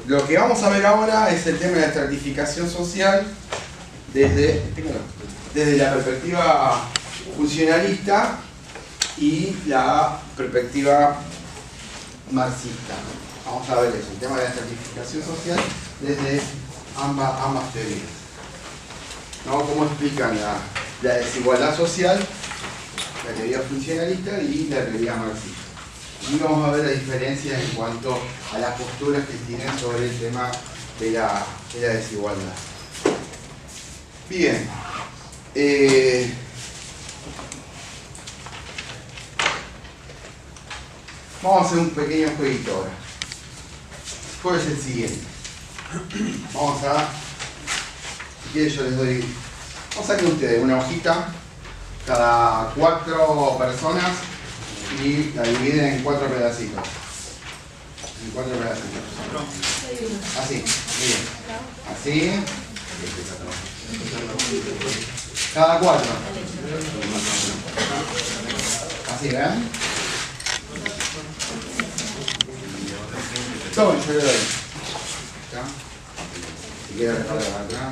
Lo que vamos a ver ahora es el tema de la estratificación social desde la perspectiva funcionalista y la perspectiva marxista. Vamos a ver eso, el tema de la estratificación social desde ambas teorías. ¿No? ¿Cómo explican la desigualdad social, la teoría funcionalista y la teoría marxista? Y vamos a ver la diferencia en cuanto a las posturas que tienen sobre el tema de la desigualdad. Bien. Vamos a hacer un pequeño jueguito ahora. El juego es el siguiente. Vamos a... Si quieren yo les doy... Vamos a sacar ustedes una hojita, cada 4 personas, y la dividen en 4 pedacitos. En 4 pedacitos. Así, miren. Así. Cada 4. Así, ¿ven? Tomen, yo le doy. ¿Está? Si quiere recargar acá.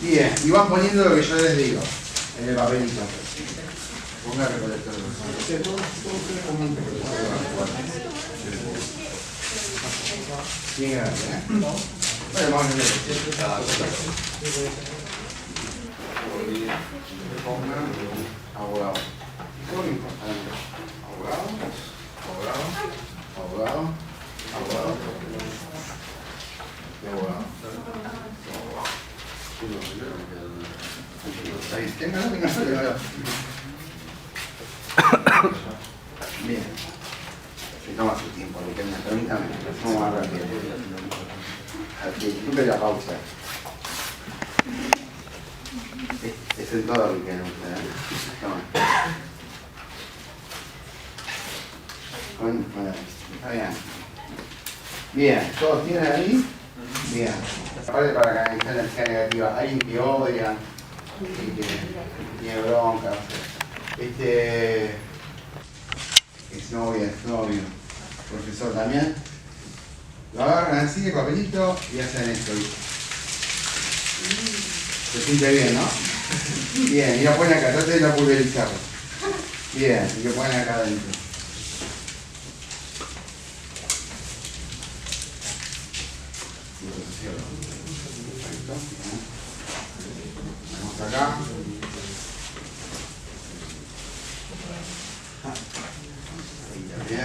Bien, y van poniendo lo que yo les digo en el papelito. Ponga el recolector. Bien grande, ¿eh? Bueno, vamos a ver. Pongan abogado. Muy importante. Abogado, abogado, abogado, abogado y abogado. Ahí, téngalo. Bien. Se toma su tiempo, permítame, vamos más rápido. Disculpe la pausa. Es en todo lo que quieren ustedes. Bueno, está bien. Bien, ¿todos tienen ahí? Bien. Aparte para canalizar la energía negativa, alguien que odia, que tiene bronca, no sé. Es novio. Profesor también. Lo agarran así de papelito y hacen esto. Se siente bien, ¿no? Bien, y lo ponen acá, traten de no pulverizarlo. Bien, y lo ponen acá adentro. Vamos acá. Ahí también.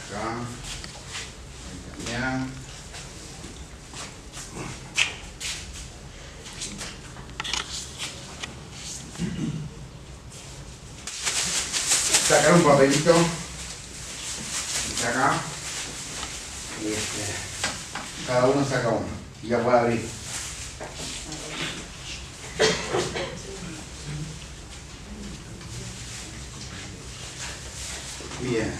Acá. Ahí también. Sacar un papelito. Acá. Y cada uno saca uno. Y ya puede abrir. Bien.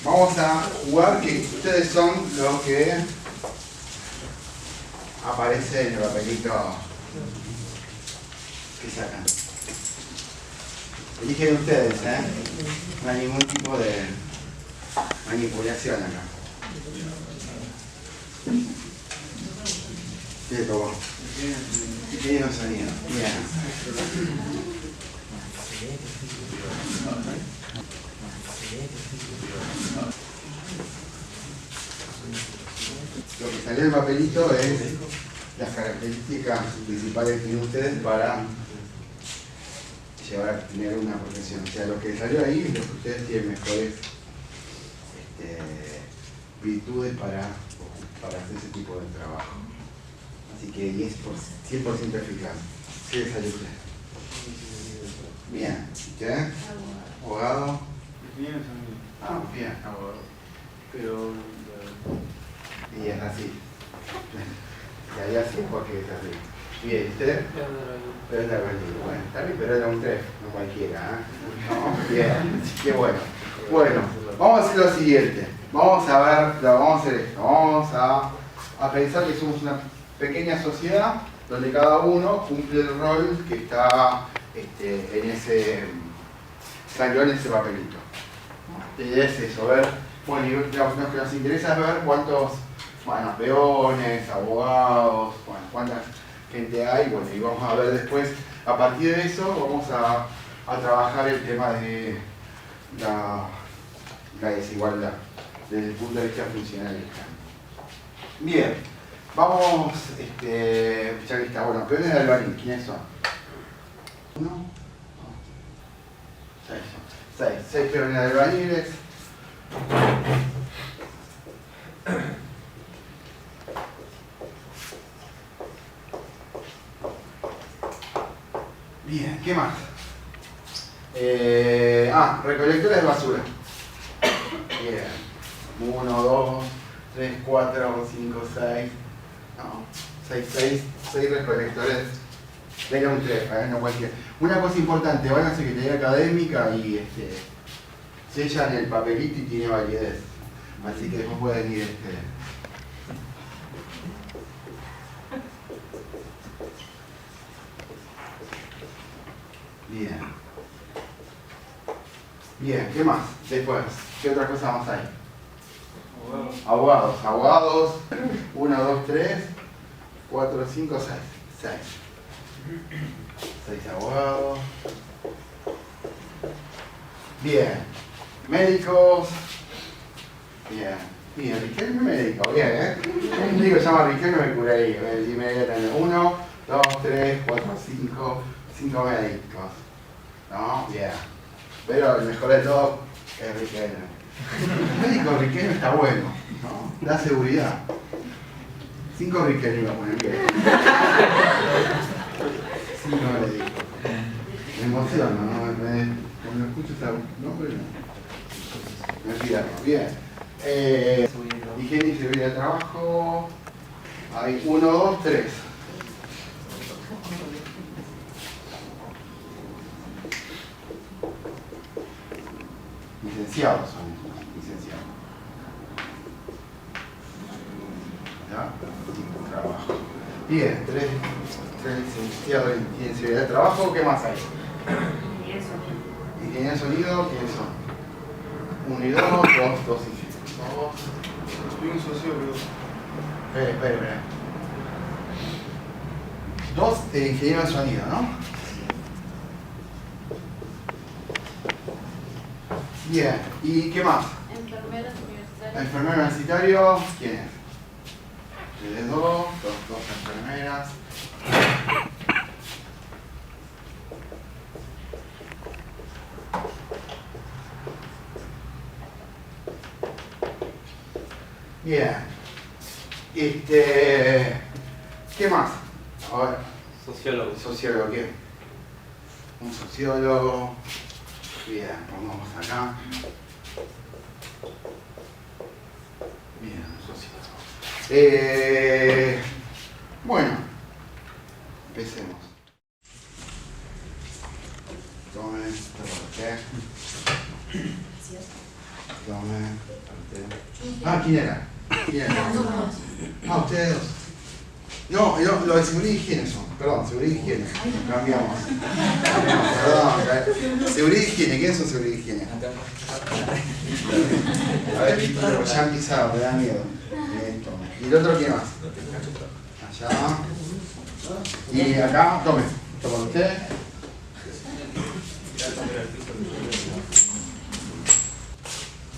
Vamos a jugar que ustedes son los que aparece en el papelito que sacan. Eligen ustedes, ¿eh? No hay ningún tipo de manipulación acá. ¿Qué tocó? Tiene un sonido. Bien. Lo que salió en el papelito es las características principales que tienen ustedes para llevar a tener una profesión. O sea, lo que salió ahí es lo que ustedes tienen mejores virtudes para hacer ese tipo de trabajo. Así que y es 100% eficaz. ¿Qué le salió a usted? Bien. ¿Qué? Abogado. Ah, bien. Abogado. Pero... Y es así. Y ahí así porque es así. Bien, ¿usted? Pero es la verdad. Bueno, está bien, pero era un 3, no cualquiera. ¿Eh? No, bien, así que bueno. Bueno, vamos a hacer lo siguiente. Vamos a ver, vamos a hacer esto. Vamos a pensar que somos una pequeña sociedad donde cada uno cumple el rol que está en ese salió en ese papelito. La idea es eso, ver, bueno, y lo que nos interesa es ver cuántos, bueno, peones, abogados, bueno, cuánta gente hay, bueno, y vamos a ver después, a partir de eso, vamos a trabajar el tema de la desigualdad, desde el punto de vista funcionalista. Bien, vamos, ya que está, bueno, peones de albañil, ¿quiénes son? ¿Uno? Seis peones de albañiles. Bien, ¿qué más? Recolectores de basura. Bien. 1, 2, 3, 4, 5, 6. No, 6 recolectores. Venga un 3, no cualquier. Una cosa importante, van a Secretaría Académica y sellan el papelito y tiene validez. Así que después pueden ir Bien. Bien, ¿qué más? Después, ¿qué otra cosa más hay? Abogados. 1, 2, 3, 4, 5, 6. 6 abogados. Bien. Médicos. Bien, Riquelme médico, bien, ¿eh? Un médico que se llama Riquelme me curaría. Y me voy a tener 1, 2, 3, 4, 5 médicos. ¿No? Bien. Pero el mejor de todo es Riquelme. El médico Riquelme está bueno, ¿no? Da seguridad. 5 Riquelme iba a poner bien. 5 médicos. Me emociona, ¿no? Cuando escucho ese nombre, me pierdo. Bien. Higiene y seguridad de trabajo. Hay 1, 2, 3. Licenciados son estos, licenciados. ¿Ya? Trabajo. Bien, 3 licenciados en seguridad de trabajo. ¿Qué más hay? Ingeniería de sonido, ¿quiénes son? 1 y 2, 2 ingenieros. Y un sociólogo. Espera. 2 ingenieros de sonido, ¿no? Bien, ¿y qué más? Enfermeros universitarios. Enfermero universitario, ¿quién es? Ustedes dos enfermeras. Bien. ¿Qué más? A ver. Sociólogo, ¿quién? Un sociólogo. Bien, vamos acá. Bien, sociólogo. Bueno, empecemos. Tome, ¿quién era? Ustedes dos. No, lo de seguridad y higiene son. Perdón, seguridad y higiene. Cambiamos. Perdón. Seguridad y higiene. ¿Quiénes son seguridad y higiene? A ver, ya han pisado, me da miedo. ¿Y el otro quién más? Allá. Y acá, tome usted.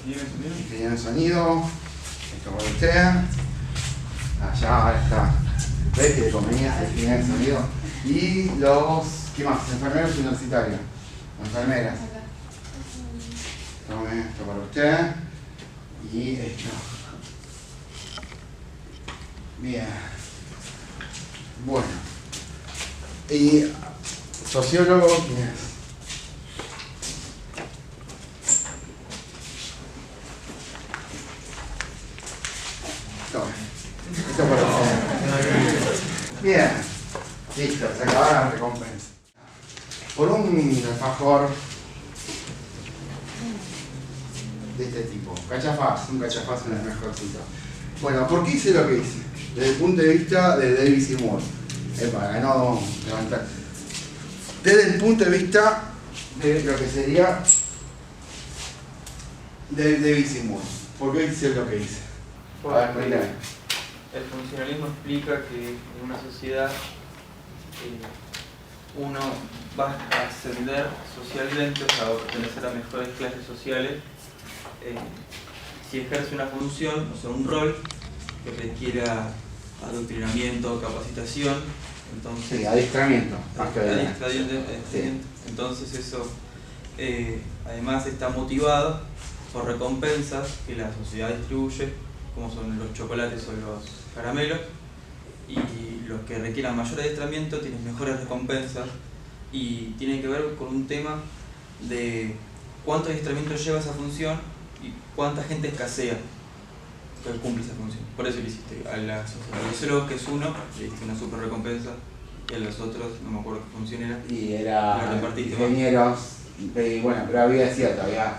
Ingeniero de sonido. Esto por usted. Allá está. ¿Ves que de conveniencia el ingeniero de sonido? Y los, ¿qué más? Enfermeros universitarios. Enfermeras. Tome esto para usted. Y esto. Bien. Bueno. Y sociólogo, ¿quién es? Tome. Esto para usted. Bien. Listo, se acabaron las recompensas. Por un alfajor de este tipo. Cachafaz, un cachafaz es el mejorcito. Bueno, ¿por qué hice lo que hice? Desde el punto de vista de Davis y Moore. Para no levantar. Desde el punto de vista de lo que sería de Davis y Moore. ¿Por qué hice lo que hice? A ver, primero. El funcionalismo explica que en una sociedad uno va a ascender socialmente, o sea, a pertenecer a mejores clases sociales, si ejerce una función, o sea, un rol que requiera adoctrinamiento, capacitación, entonces... Sí, adiestramiento. Más que adiestramiento. Sí. Entonces eso, además está motivado por recompensas que la sociedad distribuye, como son los chocolates o los caramelos, y los que requieran mayor adiestramiento tienen mejores recompensas, y tiene que ver con un tema de cuánto adiestramiento lleva esa función y cuánta gente escasea que cumple esa función. Por eso le hiciste a la sociedad, que es uno, le diste una super recompensa, y a los otros, no me acuerdo qué función era. Y era ingenieros, y bueno, pero había cierto, había...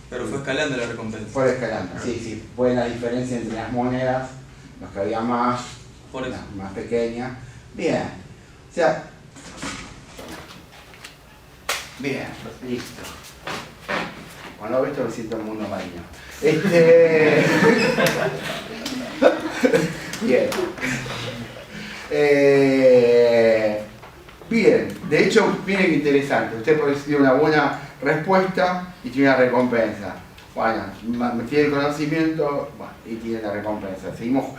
Pero fue escalando la recompensa. Fue escalando, sí. Fue la diferencia entre las monedas, los que había más, por eso. Más pequeña. Bien, o sea... Bien, listo. Cuando lo esto me siento en el mundo marino. Bien. Bien, de hecho, miren qué interesante. Usted puede decir una buena respuesta y tiene una recompensa. Bueno, tiene el conocimiento, bueno, y tiene la recompensa. Seguimos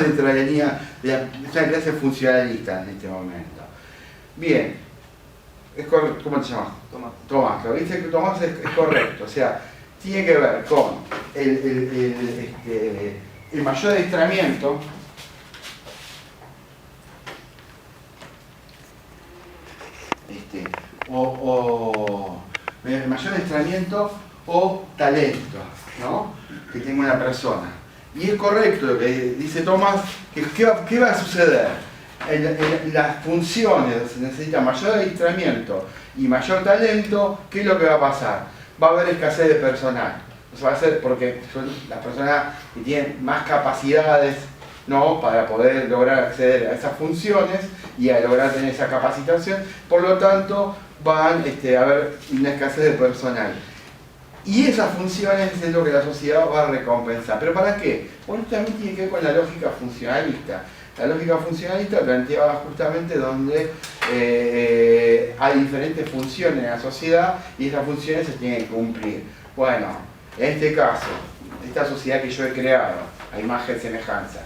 dentro de la línea de una clase funcionalista en este momento. Bien, ¿cómo te llamas? Tomás. Lo que dice que Tomás es correcto, o sea, tiene que ver con el mayor adiestramiento. El mayor adiestramiento o talento, ¿no? Que tenga una persona. Y es correcto lo que dice Tomás, que ¿qué va a suceder? En las funciones donde se necesita mayor adiestramiento y mayor talento, ¿qué es lo que va a pasar? Va a haber escasez de personal. O sea, va a ser porque son las personas que tienen más capacidades, ¿no? Para poder lograr acceder a esas funciones y a lograr tener esa capacitación. Por lo tanto, van a haber una escasez de personal. Y esas funciones es lo que la sociedad va a recompensar. ¿Pero para qué? Bueno, esto también tiene que ver con la lógica funcionalista. La lógica funcionalista planteaba justamente donde hay diferentes funciones en la sociedad y esas funciones se tienen que cumplir. Bueno, en este caso, esta sociedad que yo he creado, a imagen y semejanza,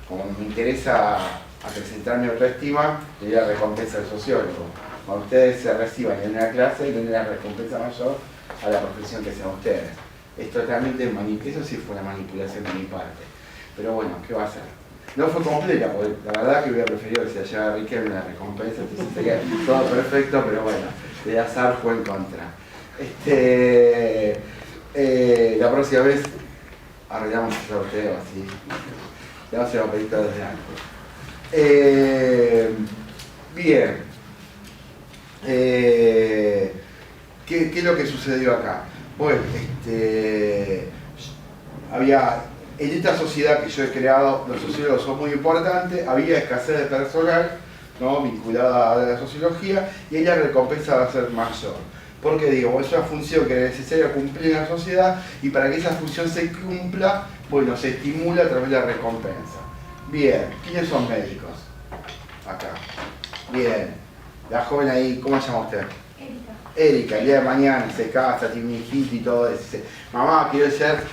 como me interesa acrecentar mi autoestima, le doy la recompensa al sociólogo. Cuando ustedes se reciban en una clase, le doy la recompensa mayor a la profesión que sean ustedes. Es totalmente eso sí fue una manipulación de mi parte. Pero bueno, ¿qué va a hacer? No fue completa, porque la verdad que hubiera preferido que se haya Riquelme una recompensa, entonces sería todo perfecto, pero bueno, el azar fue en contra. La próxima vez arreglamos el sorteo así. Le vamos a hacer un poquito desde antes. Bien. ¿Qué es lo que sucedió acá? Bueno, había, en esta sociedad que yo he creado, los sociólogos son muy importantes, había escasez de personal, ¿no? Vinculada a la sociología, y ahí la recompensa va a ser mayor. Porque digo, es una función que es necesaria cumplir en la sociedad, y para que esa función se cumpla, bueno, se estimula a través de la recompensa. Bien, ¿quiénes son médicos? Acá. Bien. La joven ahí, ¿cómo se llama usted? Erika, el día de mañana se casa, tiene un hijito y todo eso. Dice, mamá, quiero ser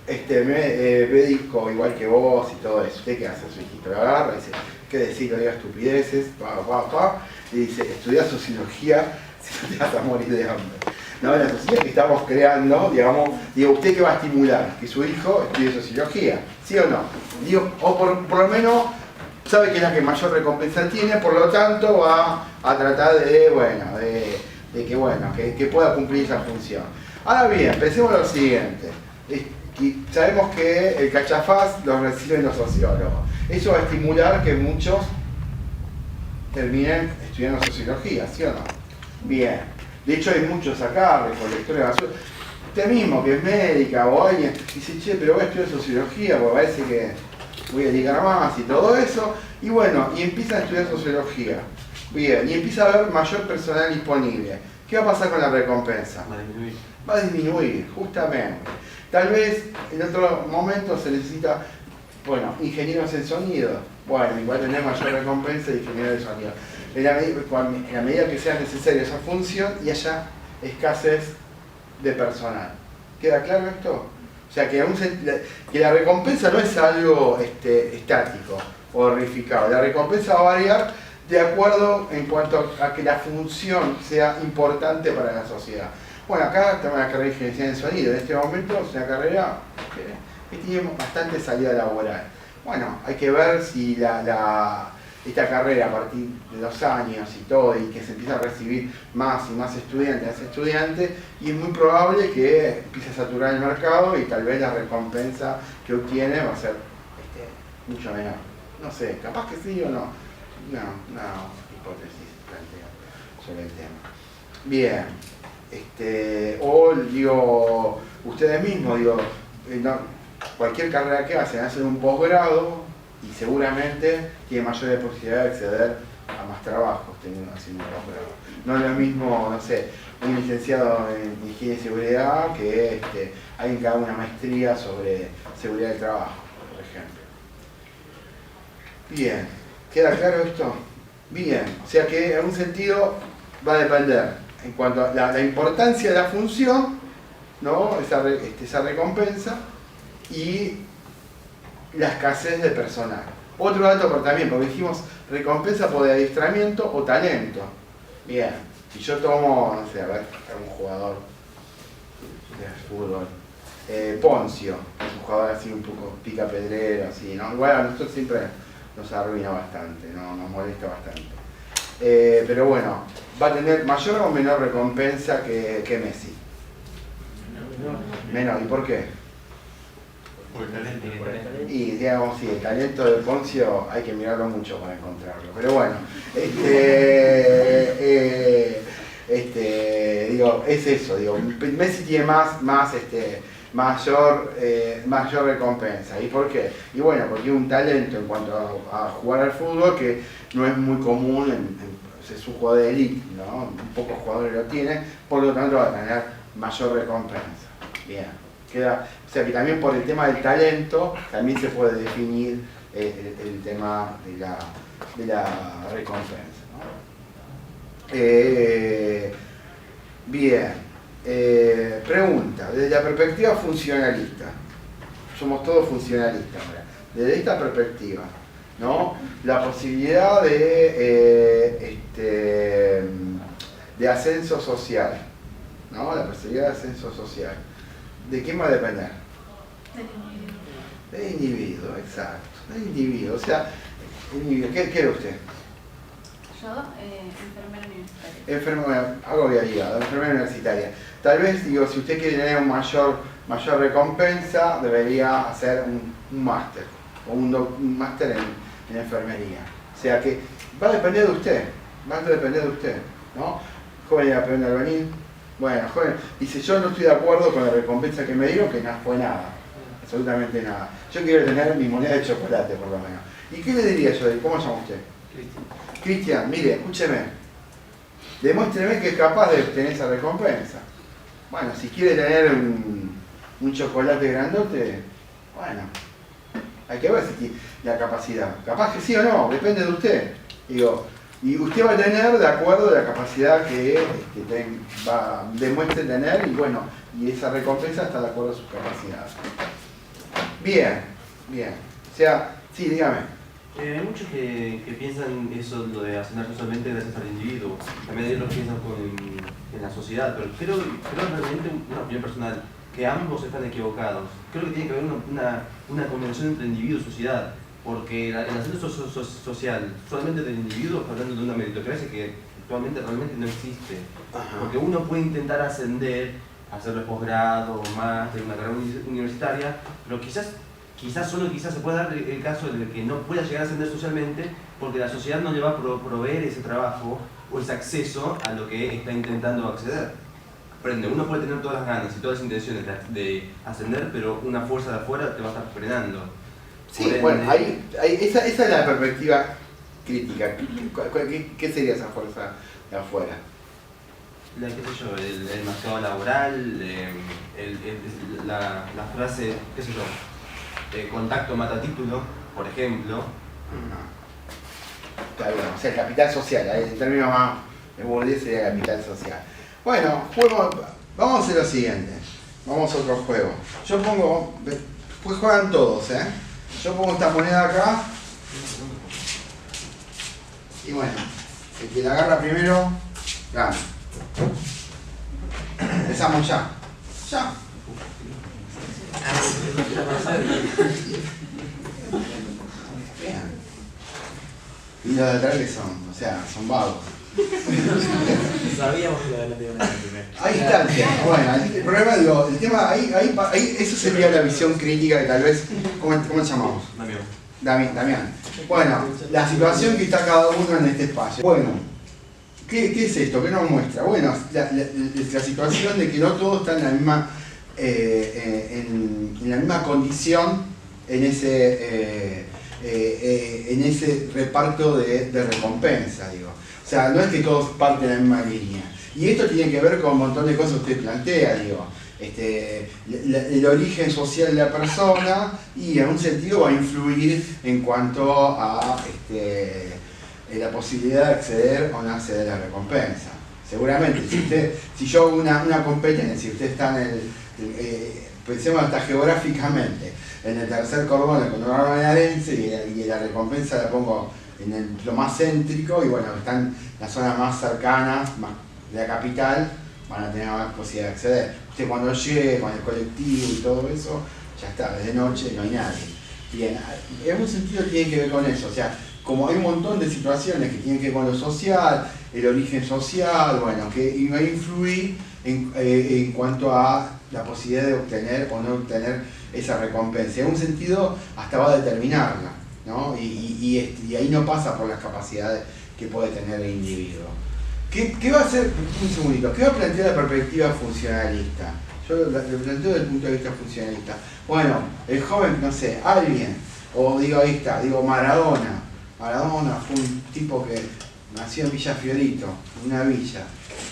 médico igual que vos y todo eso. ¿Usted qué hace su hijito? Lo agarra y dice, ¿qué decir? No diga estupideces, y dice, estudia sociología, si no te vas a morir de hambre. No, la sociedad que estamos creando, digamos, digo, ¿usted qué va a estimular? Que su hijo estudie sociología, ¿sí o no? Digo, o por lo menos sabe que es la que mayor recompensa tiene, por lo tanto va a tratar de que pueda cumplir esa función. Ahora bien, pensemos lo siguiente. Sabemos que el cachafaz lo reciben los sociólogos. Eso va a estimular que muchos terminen estudiando sociología, ¿sí o no? Bien. De hecho hay muchos acá, recolectores de basura. usted mismo que es médica o alguien, dice, che, pero voy a estudiar sociología porque parece que voy a llegar más y todo eso, y bueno, y empieza a estudiar sociología. Bien, y empieza a haber mayor personal disponible. ¿Qué va a pasar con la recompensa? Va a disminuir, justamente. Tal vez en otro momento se necesita, bueno, ingenieros en sonido. Bueno, igual tener mayor recompensa de ingeniero de sonido. En la medida que sea necesaria esa función y haya escasez de personal. ¿Queda claro esto? O sea, que la recompensa no es algo estático o horrificado. La recompensa va a variar de acuerdo en cuanto a que la función sea importante para la sociedad. Bueno, acá tenemos la carrera de ingeniería en sonido. En este momento es una carrera que tiene bastante salida laboral. Bueno, hay que ver si esta carrera a partir de 2 años y todo, y que se empieza a recibir más y más estudiantes, y es muy probable que empiece a saturar el mercado y tal vez la recompensa que obtiene va a ser mucho menor. No sé, capaz que sí o no. No, hipótesis planteo sobre el tema. Bien, o digo, ustedes mismos, cualquier carrera que hacen un posgrado y seguramente tiene mayores posibilidades de acceder a más trabajos haciendo un posgrado. No es lo mismo, no sé, un licenciado en higiene y seguridad que alguien que haga una maestría sobre seguridad del trabajo, por ejemplo. Bien. ¿Queda claro esto? Bien, o sea que en un sentido va a depender en cuanto a la importancia de la función, ¿no? esa recompensa y la escasez de personal. Otro dato también, porque dijimos recompensa por adiestramiento o talento. Bien, si yo tomo, no sé, a ver, un jugador de fútbol, Poncio, es un jugador así un poco picapedrero, así, ¿no? Igual a nosotros siempre nos arruina bastante, ¿no? Nos molesta bastante. Pero bueno, va a tener mayor o menor recompensa que Messi. Menor, ¿y por qué? Y digamos, sí, el talento de Poncio hay que mirarlo mucho para encontrarlo. Pero bueno, digo, es eso, digo, Messi tiene mayor recompensa. ¿Y por qué? Y bueno, porque es un talento en cuanto a jugar al fútbol que no es muy común, es un jugador de élite, ¿no? Pocos jugadores lo tienen, por lo tanto va a tener mayor recompensa. Bien, o sea que también por el tema del talento también se puede definir el tema de la recompensa, ¿no? Bien. Pregunta, desde la perspectiva funcionalista, somos todos funcionalistas ahora, desde esta perspectiva, ¿no? La posibilidad de ascenso social, ¿no? La posibilidad de ascenso social, ¿de quién va a depender? Del individuo, exacto, del individuo, o sea, ¿qué era usted? Yo, enfermera universitaria. Algo había llegado, enfermera universitaria. Tal vez, digo, si usted quiere tener mayor recompensa, debería hacer un máster, o un máster en enfermería. O sea que va a depender de usted, ¿no? Joven aprende a venir. Bueno, joven, dice, yo no estoy de acuerdo con la recompensa que me dieron, que no fue nada, absolutamente nada. Yo quiero tener mi moneda de chocolate, por lo menos. ¿Y qué le diría yo? ¿Cómo se llama usted? Cristian, mire, escúcheme, demuéstreme que es capaz de obtener esa recompensa. Bueno, si quiere tener un chocolate grandote, bueno, hay que ver si tiene la capacidad. Capaz que sí o no, depende de usted. Digo, y usted va a tener de acuerdo a la capacidad que demuestre tener, y bueno, y esa recompensa está de acuerdo a sus capacidades. Bien. O sea, sí, dígame. Hay muchos que piensan eso, lo de ascender solamente gracias al individuo. También ellos lo piensan en la sociedad, pero creo realmente, una opinión personal, que ambos están equivocados. Creo que tiene que haber una combinación entre individuo y sociedad, porque el ascenso social solamente del individuo está hablando de una meritocracia que actualmente realmente no existe. Porque uno puede intentar ascender, hacer los posgrados, máster, una carrera universitaria, pero quizás se puede dar el caso de que no pueda llegar a ascender socialmente porque la sociedad no le va a proveer ese trabajo o ese acceso a lo que está intentando acceder. prende. Uno puede tener todas las ganas y todas las intenciones de ascender, pero una fuerza de afuera te va a estar frenando. Sí, bueno, esa es la perspectiva crítica. ¿Qué sería esa fuerza de afuera? Qué sé yo, el mercado laboral, la frase, qué sé yo, contacto mata título, por ejemplo. Claro, o sea, el capital social, el término más burgués sería capital social. Bueno, vamos a hacer lo siguiente. Vamos a otro juego. Yo pongo, pues juegan todos, ¿eh? Yo pongo esta moneda acá. Y bueno, el que la agarra primero, gana. Empezamos ya. Ya. Vean. Y los de atrás que son, o sea, son vagos. Sabíamos que lo adelante iban a ganar primero. Ahí está el tema. Bueno, el problema, digo, el tema, ahí eso sería la visión crítica que tal vez, ¿cómo se llamamos? Damián. Bueno, la situación que está cada uno en este espacio. Bueno, ¿qué es esto? ¿Qué nos muestra? Bueno, la situación de que no todos están en la misma, en la misma condición en ese reparto de recompensa, digo. O sea, no es que todos parten de la misma línea. Y esto tiene que ver con un montón de cosas que usted plantea, digo. El origen social de la persona y en un sentido va a influir en cuanto a la posibilidad de acceder o no acceder a la recompensa. Seguramente, si yo hago una competencia, si usted está en pensemos hasta geográficamente, en el tercer cordón del conurbano bonaerense y la recompensa la pongo en lo más céntrico y bueno, están las zonas más cercanas de la capital, van a tener más posibilidad de acceder. Usted cuando llegue con el colectivo y todo eso, ya está, desde noche no hay nadie. Bien, en un sentido tiene que ver con eso, o sea, como hay un montón de situaciones que tienen que ver con lo social, el origen social, bueno, que va a influir en cuanto a la posibilidad de obtener o no obtener esa recompensa. En un sentido, hasta va a determinarla, ¿no? Y ahí no pasa por las capacidades que puede tener el individuo. ¿Qué va a hacer? Un segundito. ¿Qué va a plantear la perspectiva funcionalista? Yo lo planteo desde el punto de vista funcionalista. Bueno, el joven, no sé, alguien, o digo ahí está, digo Maradona. Maradona fue un tipo que nació en Villa Fiorito, una villa,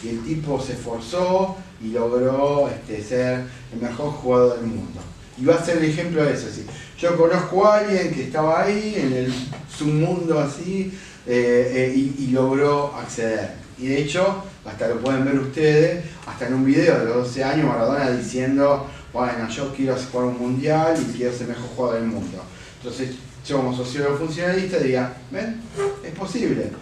y el tipo se esforzó y logró ser el mejor jugador del mundo. Y va a ser el ejemplo de eso. ¿Sí? Yo conozco a alguien que estaba ahí en el submundo así y logró acceder. Y de hecho, hasta lo pueden ver ustedes, hasta en un video de los 12 años, Maradona diciendo, bueno, yo quiero jugar un mundial y quiero ser el mejor jugador del mundo. Entonces, yo como sociólogo funcionalista diría, ¿ven? Es posible.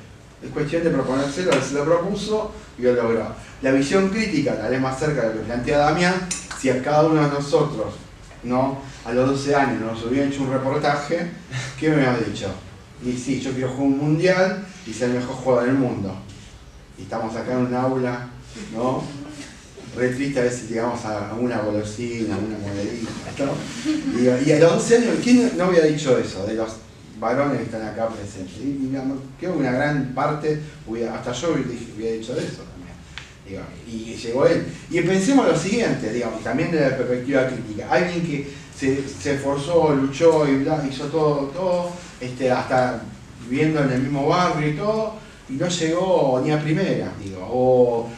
Es cuestión de proponérselo, él se lo propuso y lo logró. La visión crítica, tal vez más cerca de lo que plantea Damián, si a cada uno de nosotros, ¿no? A los 12 años nos hubiera hecho un reportaje, ¿qué me había dicho? Y sí, yo quiero jugar un mundial y ser el mejor jugador del mundo. Y estamos acá en un aula, ¿no? Re triste a veces llegamos a una golosina, a una monedita, ¿no? Y a los 12 años, ¿quién no había dicho eso? De los varones que están acá presentes. Y creo que una gran parte, hasta yo hubiera dicho de eso también. Digo, y llegó él. Y pensemos lo siguiente, digamos, también de la perspectiva crítica. Alguien que se esforzó, luchó y hizo todo hasta viviendo en el mismo barrio y todo, y no llegó ni a primera, digo, o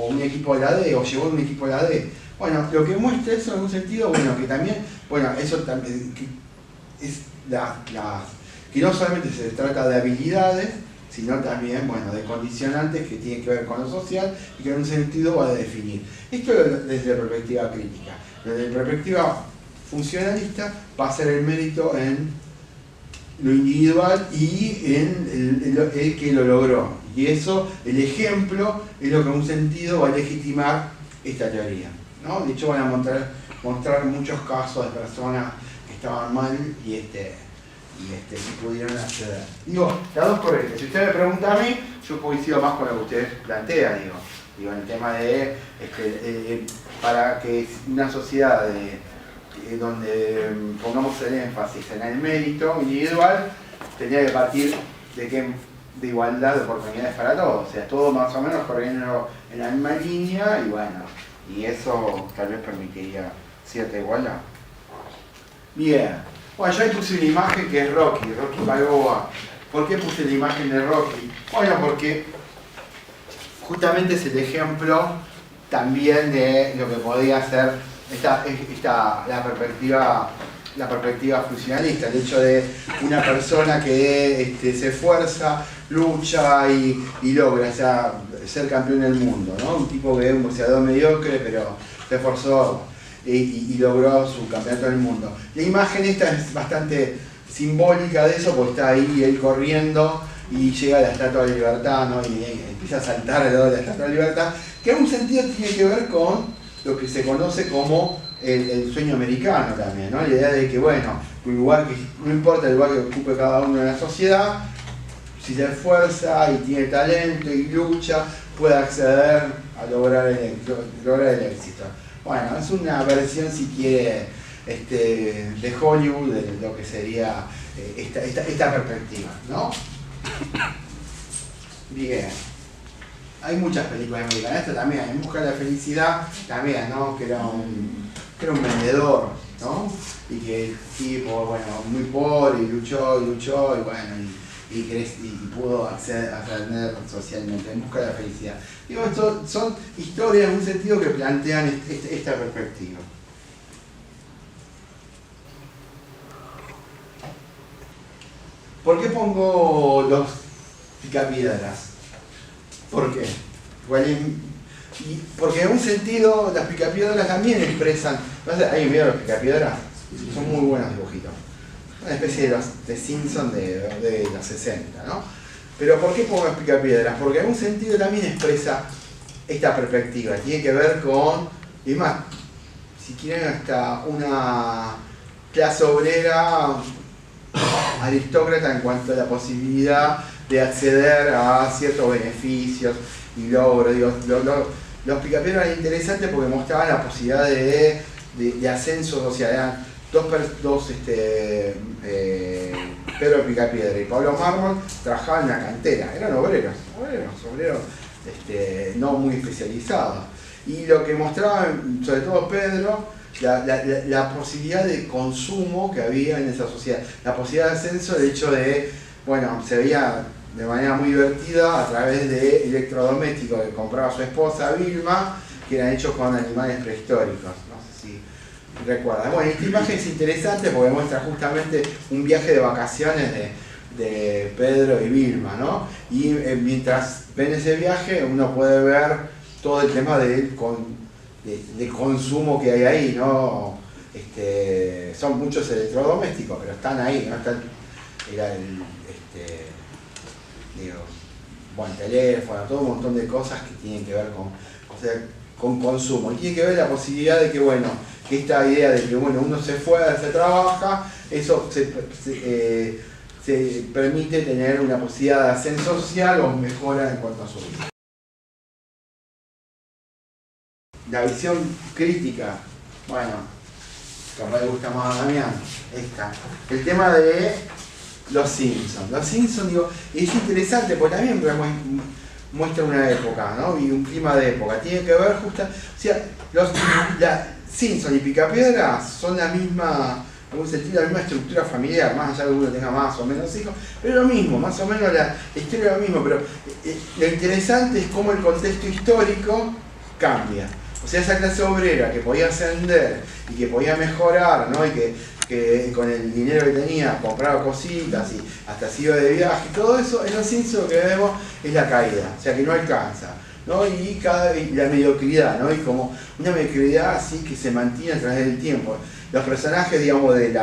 un equipo de la D, o llegó a un equipo de la D. Bueno, lo que muestra eso en un sentido, bueno, que también, bueno, eso también es que no solamente se trata de habilidades, sino también, bueno, de condicionantes que tienen que ver con lo social y que en un sentido va a definir. Esto desde la perspectiva crítica. Desde la perspectiva funcionalista va a ser el mérito en lo individual y en el que lo logró. Y eso, el ejemplo, es lo que en un sentido va a legitimar esta teoría, ¿no? De hecho van a mostrar muchos casos de personas que estaban mal y sí pudieron acceder. Digo, las dos corrientes. Si usted me pregunta a mí, yo coincido más con lo que usted plantea, digo, en el tema de para que una sociedad donde pongamos el énfasis en el mérito individual, tendría que partir de que de igualdad de oportunidades para todos, o sea, todos más o menos corriendo en la misma línea y bueno, y eso tal vez permitiría cierta igualdad. Bien, bueno, yo ahí puse una imagen que es Rocky Balboa. ¿Por qué puse la imagen de Rocky? Bueno, porque justamente es el ejemplo también de lo que podía ser la perspectiva funcionalista, el hecho de una persona que se esfuerza, lucha y logra, o sea, ser campeón del mundo, ¿no? Un tipo que es un boxeador mediocre, pero se esforzó y logró su campeonato del mundo. La imagen esta es bastante simbólica de eso, porque está ahí él corriendo y llega a la Estatua de la Libertad, ¿no? Y empieza a saltar al lado de la Estatua de la Libertad, que en un sentido tiene que ver con lo que se conoce como el sueño americano también, ¿no? La idea de que, bueno, un lugar que, no importa el lugar que ocupe cada uno en la sociedad, si se esfuerza y tiene talento y lucha, puede acceder a lograr el éxito. Bueno, es una versión, si quiere, de Hollywood, de lo que sería esta perspectiva, ¿no? Bien. Hay muchas películas americanas, esta también, En busca de la felicidad, también, ¿no? Que era un vendedor, ¿no? Y que el tipo, bueno, muy pobre, y luchó, y bueno, y pudo ascender socialmente, En busca de la felicidad. Digo, son historias en un sentido que plantean esta perspectiva. ¿Por qué pongo los picapiedras? ¿Por qué? Porque en un sentido las picapiedras también expresan. ¿Hay un video de los picapiedras? Son muy buenos dibujitos. Una especie de Simpson de los 60, ¿no? Pero ¿por qué pongo los picapiedras? Porque en un sentido también expresa esta perspectiva. Tiene que ver con, y más, si quieren, hasta una clase obrera aristócrata en cuanto a la posibilidad de acceder a ciertos beneficios y logros. Digo, los picapiedras eran interesantes porque mostraban la posibilidad de ascenso social. Eran Pedro Picapiedra y Pablo Mármol trabajaban en la cantera, eran obreros no muy especializados. Y lo que mostraban, sobre todo Pedro, la posibilidad de consumo que había en esa sociedad, la posibilidad de ascenso, el hecho de, bueno, se veía de manera muy divertida a través de electrodomésticos que compraba su esposa Vilma, que eran hechos con animales prehistóricos, no sé si recuerdan. Bueno, esta imagen es interesante porque muestra justamente un viaje de vacaciones de Pedro y Vilma, ¿no? Y mientras ven ese viaje uno puede ver todo el tema del consumo que hay ahí, ¿no? Son muchos electrodomésticos, pero están ahí, ¿no? El teléfono, todo un montón de cosas que tienen que ver con consumo. Y tiene que ver la posibilidad de que, bueno, que esta idea de que, bueno, uno se trabaja, eso se permite tener una posibilidad de ascenso social o mejora en cuanto a su vida. La visión crítica, bueno, capaz le gusta más a Damián, esta. El tema de los Simpsons. Los Simpsons, digo, es interesante porque también muestra una época, ¿no? Y un clima de época. Tiene que ver justo, o sea, Simpsons y Picapiedra son la misma, en un sentido, la misma estructura familiar, más allá de que uno tenga más o menos hijos, pero lo mismo, más o menos la historia es lo mismo, pero lo interesante es cómo el contexto histórico cambia. O sea, esa clase obrera que podía ascender y que podía mejorar, ¿no? Y que con el dinero que tenía compraba cositas y hasta se iba de viaje y todo eso, en los Simpsons lo que vemos es la caída, o sea que no alcanza, ¿no? Y la mediocridad, ¿no? Y como una mediocridad así que se mantiene a través del tiempo. Los personajes, digamos, de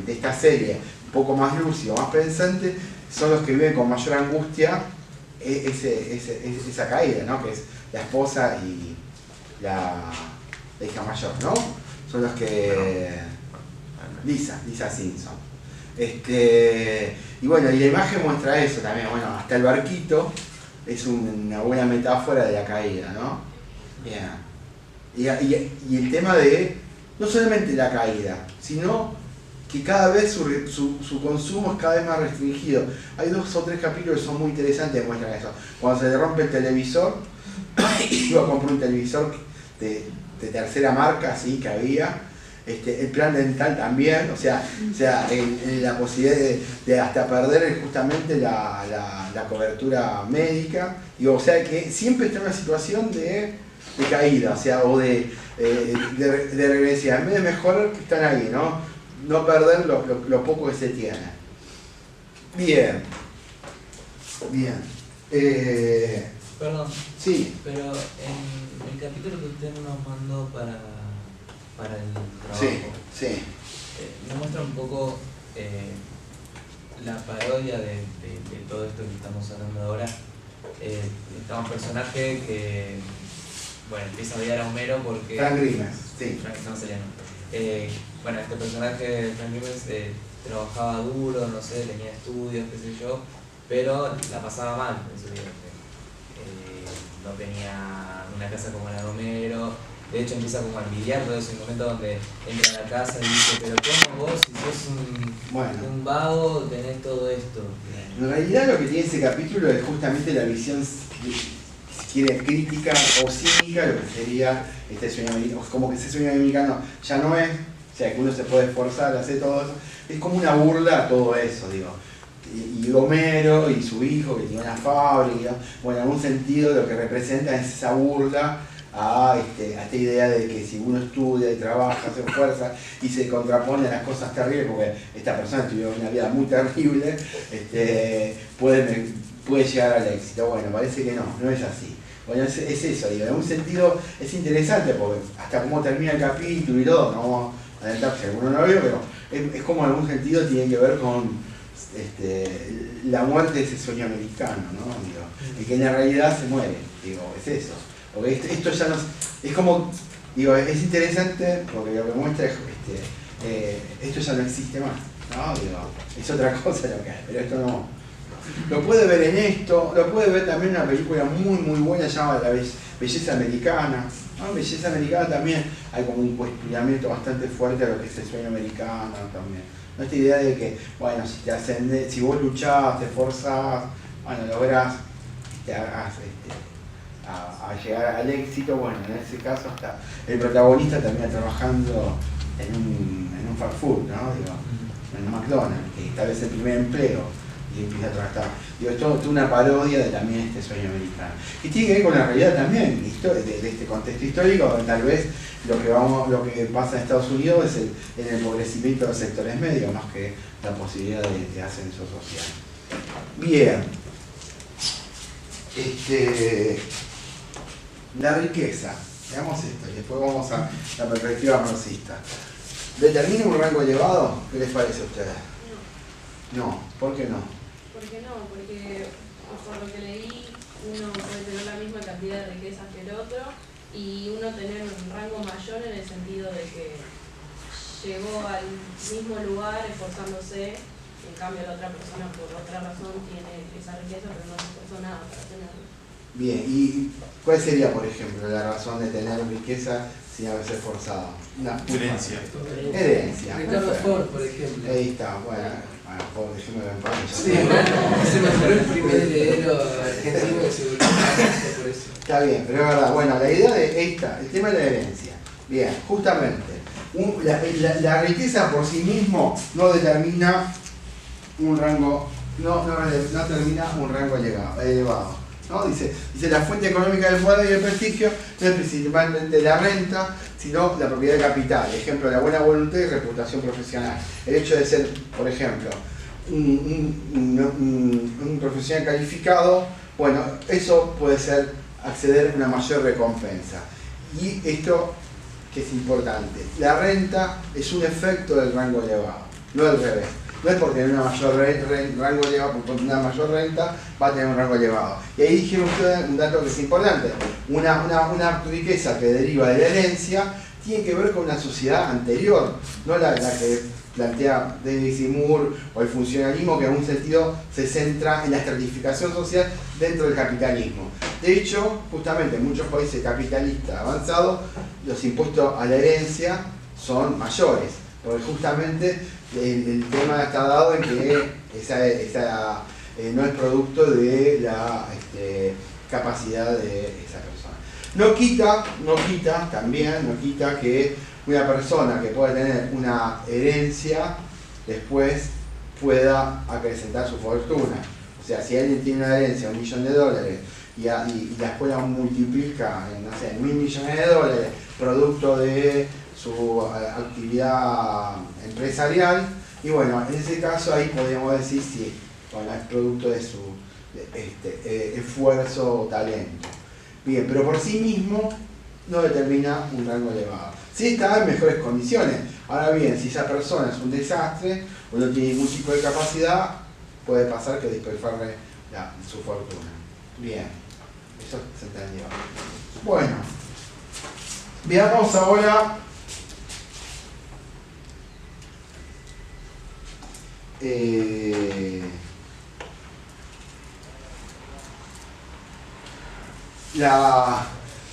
esta serie, un poco más lúcidos, más pensantes, son los que viven con mayor angustia esa caída, ¿no? Que es la esposa y la hija mayor, ¿no? Son los que... Lisa Simpson. Y bueno, y la imagen muestra eso también, bueno, hasta el barquito es una buena metáfora de la caída, ¿no? Bien. Y el tema de, no solamente la caída, sino que cada vez su consumo es cada vez más restringido. Hay 2 o 3 capítulos que son muy interesantes que muestran eso. Cuando se le rompe el televisor, iba a comprar un televisor de tercera marca, así que había. El plan dental también, o sea la posibilidad de hasta perder justamente la cobertura médica. Digo, o sea que siempre está en una situación de caída, o sea, o de regresión. En vez de mejorar, están ahí, no perder lo poco que se tiene. Bien. Perdón. Sí. Pero en el capítulo que usted nos mandó para el trabajo, sí. nos muestra un poco la parodia de todo esto que estamos hablando ahora. Está un personaje que, bueno, empieza a odiar a Homero porque... Frank Grimes, sí. No sería no. Bueno, este personaje, Frank Grimes, trabajaba duro, no sé, tenía estudios, qué sé yo, pero la pasaba mal en su vida. No tenía una casa como la de Homero. De hecho empieza como a envidiar todo ese momento donde entra a la casa y dice, pero ¿cómo vos, si sos un vago, tenés todo esto? En realidad lo que tiene ese capítulo es justamente la visión, si quiere, crítica o cínica, lo que sería este sueño americano. Como que ese sueño americano ya no es, o sea, que uno se puede esforzar, hacer todo eso. Es como una burla a todo eso, digo. Y Homero y su hijo que tiene una fábrica, bueno, en algún sentido lo que representa es esa burla a esta idea de que si uno estudia y trabaja, se esfuerza y se contrapone a las cosas terribles, porque esta persona tuvo una vida muy terrible, puede llegar al éxito. Bueno, parece que no es así. Bueno, es eso, digo, en un sentido es interesante porque hasta cómo termina el capítulo y todo, no vamos a adelantar si alguno no lo vio, pero es como en algún sentido tiene que ver con la muerte de ese sueño americano, ¿no? Digo, y que en la realidad se muere, digo, es eso. Porque esto ya no es como, digo, es interesante porque lo que muestra es esto ya no existe más, ¿no? Digo, es otra cosa lo que hay, pero esto no. Lo puede ver en esto, lo puede ver también en una película muy muy buena llamada La Belleza Americana. ¿No? En Belleza Americana también hay como un cuestionamiento bastante fuerte a lo que es el sueño americano también. ¿No? Esta idea de que, bueno, si vos luchás, te esforzás, bueno, lográs a llegar al éxito. Bueno, en ese caso hasta el protagonista termina trabajando en un fast food, ¿no? Digo, en un McDonald's, que tal vez el primer empleo, y empieza a trabajar. Digo, es toda una parodia de también este sueño americano. Y tiene que ver con la realidad también, de este contexto histórico, donde tal vez lo que pasa en Estados Unidos es el empobrecimiento de los sectores medios, más que la posibilidad de ascenso social. Bien. La riqueza. Veamos esto y después vamos a la perspectiva marxista. ¿Determina un rango elevado? ¿Qué les parece a ustedes? No. ¿Por qué no? ¿Por qué no? Porque por lo que leí, uno puede tener la misma cantidad de riquezas que el otro y uno tener un rango mayor en el sentido de que llegó al mismo lugar esforzándose, en cambio la otra persona por otra razón tiene esa riqueza pero no se esforzó nada para tenerla. Bien, ¿y cuál sería, por ejemplo, la razón de tener riqueza sin haberse esforzado? Herencia. Herencia. Ricardo Ford, por ejemplo. Ahí está, bueno, Ford, dejémoslo en paz. Sí, se me ocurrió el primer heredero argentino que se volvió famoso por eso. Está bien, pero es verdad. Bueno, la idea de esta, el tema de la herencia. Bien, justamente, la riqueza por sí mismo no determina un rango, no determina un rango elevado. ¿No? Dice, la fuente económica del poder y del prestigio no es principalmente la renta, sino la propiedad de capital. Ejemplo, la buena voluntad y reputación profesional. El hecho de ser, por ejemplo, un profesional calificado, bueno, eso puede ser acceder a una mayor recompensa. Y esto, que es importante, la renta es un efecto del rango elevado, no al revés. No es porque una mayor rango elevado, porque una mayor renta va a tener un rango elevado. Y ahí dijeron ustedes un dato que es importante. Una riqueza que deriva de la herencia tiene que ver con una sociedad anterior, no la que plantea Davis y Moore o el funcionalismo, que en un sentido se centra en la estratificación social dentro del capitalismo. De hecho, justamente en muchos países capitalistas avanzados, los impuestos a la herencia son mayores. porque justamente el tema está dado en que esa no es producto de la capacidad de esa persona. No quita que una persona que pueda tener una herencia después pueda acrecentar su fortuna. O sea, si alguien tiene una herencia de $1 millón y la escuela multiplica en, no sé, en $1.000 millones producto de su actividad empresarial, y bueno, en ese caso ahí podríamos decir si bueno, es producto de su esfuerzo o talento. Bien, pero por sí mismo no determina un rango elevado. Sí está en mejores condiciones. Ahora bien, si esa persona es un desastre o no tiene ningún tipo de capacidad, puede pasar que despilfarre su fortuna. Bien, eso se entendió. Bueno, veamos ahora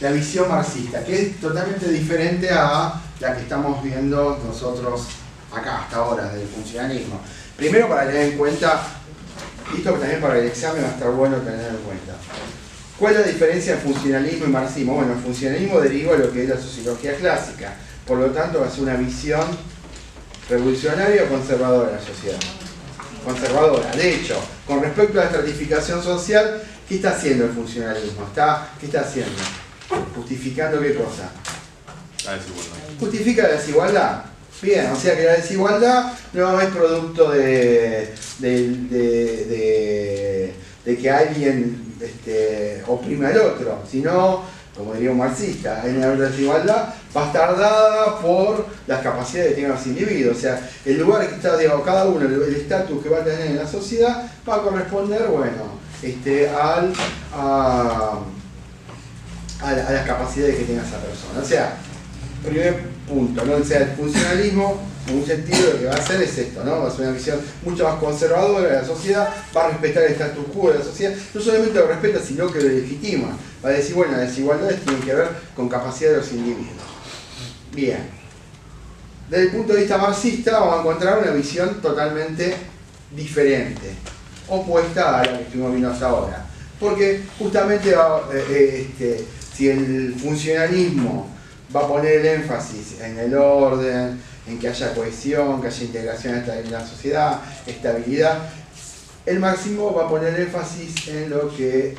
la visión marxista, que es totalmente diferente a la que estamos viendo nosotros acá hasta ahora, del funcionalismo. Primero, para tener en cuenta, esto también para el examen va a estar bueno tener en cuenta. ¿Cuál es la diferencia entre funcionalismo y marxismo? Bueno, el funcionalismo deriva de lo que es la sociología clásica, por lo tanto va a ser una visión revolucionaria o conservadora de la sociedad. Conservadora. De hecho, con respecto a la estratificación social, ¿qué está haciendo el funcionalismo? ¿Qué está haciendo? ¿Justificando qué cosa? La desigualdad. ¿Justifica la desigualdad? Bien, o sea que la desigualdad no es producto de que alguien oprime al otro, sino, como diría un marxista, en la desigualdad va a estar dada por las capacidades que tengan los individuos. O sea, el lugar que está, digamos, cada uno, el estatus que va a tener en la sociedad, va a corresponder, bueno, a las capacidades que tenga esa persona. O sea, primer punto, ¿no? O sea, el funcionalismo, en un sentido, lo que va a hacer es esto, ¿no? Va a ser una visión mucho más conservadora de la sociedad, va a respetar el status quo de la sociedad, no solamente lo respeta, sino que lo legitima. Va a decir, bueno, las desigualdades tienen que ver con capacidad de los individuos. Bien. Desde el punto de vista marxista, vamos a encontrar una visión totalmente diferente, opuesta a la que estuvimos viendo hasta ahora. Porque justamente si el funcionalismo va a poner el énfasis en el orden, en que haya cohesión, que haya integración en la sociedad, estabilidad, el marxismo va a poner énfasis en lo que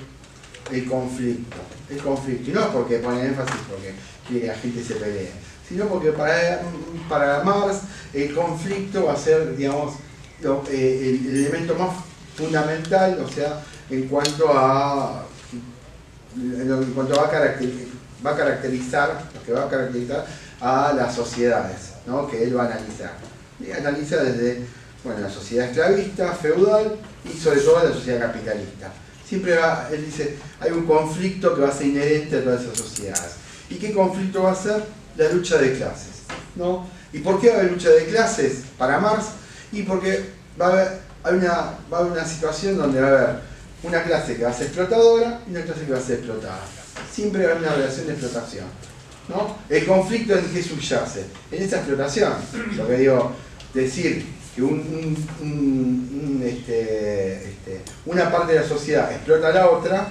el conflicto. El conflicto, y no porque pone énfasis porque quiere que la gente se pelee, sino porque para Marx el conflicto va a ser, digamos, el elemento más fundamental, o sea, en cuanto va a caracterizar, lo que va a caracterizar a las sociedades, ¿no? Que él va a analizar. Y analiza desde, bueno, la sociedad esclavista, feudal y sobre todo la sociedad capitalista. Siempre él dice, hay un conflicto que va a ser inherente a todas esas sociedades. ¿Y qué conflicto va a ser? La lucha de clases, ¿no? ¿Y por qué va a haber lucha de clases para Marx? Y porque va a haber una situación donde va a haber una clase que va a ser explotadora y una clase que va a ser explotada. Siempre va a haber una relación de explotación, ¿no? El conflicto en qué subyace, en esa explotación. Lo que digo, decir que una parte de la sociedad explota a la otra,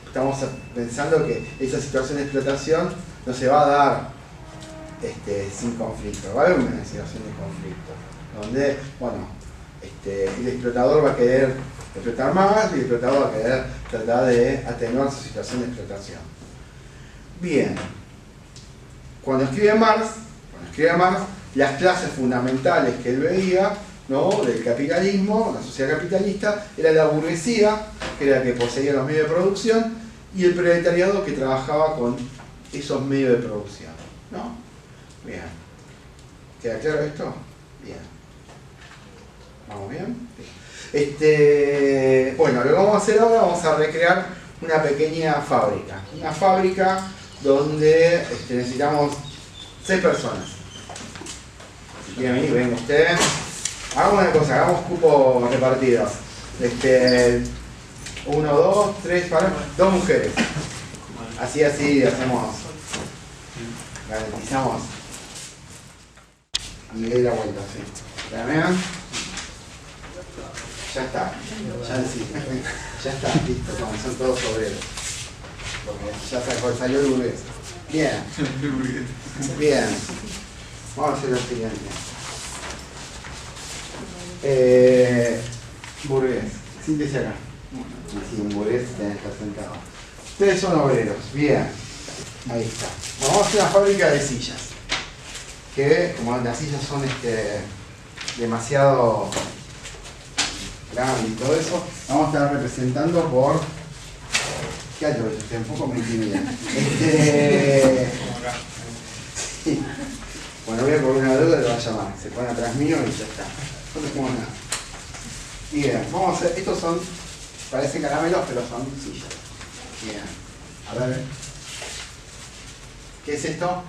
estamos pensando que esa situación de explotación no se va a dar sin conflicto, va a haber una situación de conflicto, donde, bueno, el explotador va a querer explotar más y el explotador va a querer tratar de atenuar su situación de explotación. Bien, cuando escribe Marx, las clases fundamentales que él veía, ¿no?, del capitalismo, la sociedad capitalista, era la burguesía, que era la que poseía los medios de producción, y el proletariado que trabajaba con esos medios de producción, ¿no? Bien. ¿Queda claro esto? Bien. ¿Vamos bien? Bien. Bueno, lo que vamos a hacer ahora, vamos a recrear una pequeña fábrica. Una fábrica donde necesitamos 6 personas. Si quieren venir, vengan ustedes. Hagamos una cosa, hagamos cupos repartidos. 1, 2, 3, para 2 mujeres. Así hacemos, garantizamos. y le doy la vuelta, sí. ¿La vean? Ya está, ya sí, ya está, listo, como son todos obreros. Porque ya salió el burgués. Bien, bien. Vamos a hacer lo siguiente. Burgués, siéntese acá. Sí, un burgués tiene que estar sentado. Ustedes son obreros, bien. Ahí está. Bueno, vamos a hacer una fábrica de sillas. Que como las sillas son demasiado grandes y todo eso, vamos a estar representando por... ¿Qué hay yo? Un poco me intimida. Sí. Bueno, voy a cobrar una deuda y lo voy a llamar. Se pone atrás mío y ya está. No te pongo nada. Bien, vamos a hacer... Estos son... Parecen caramelos, pero son sillas. Bien. A ver. ¿Qué es esto?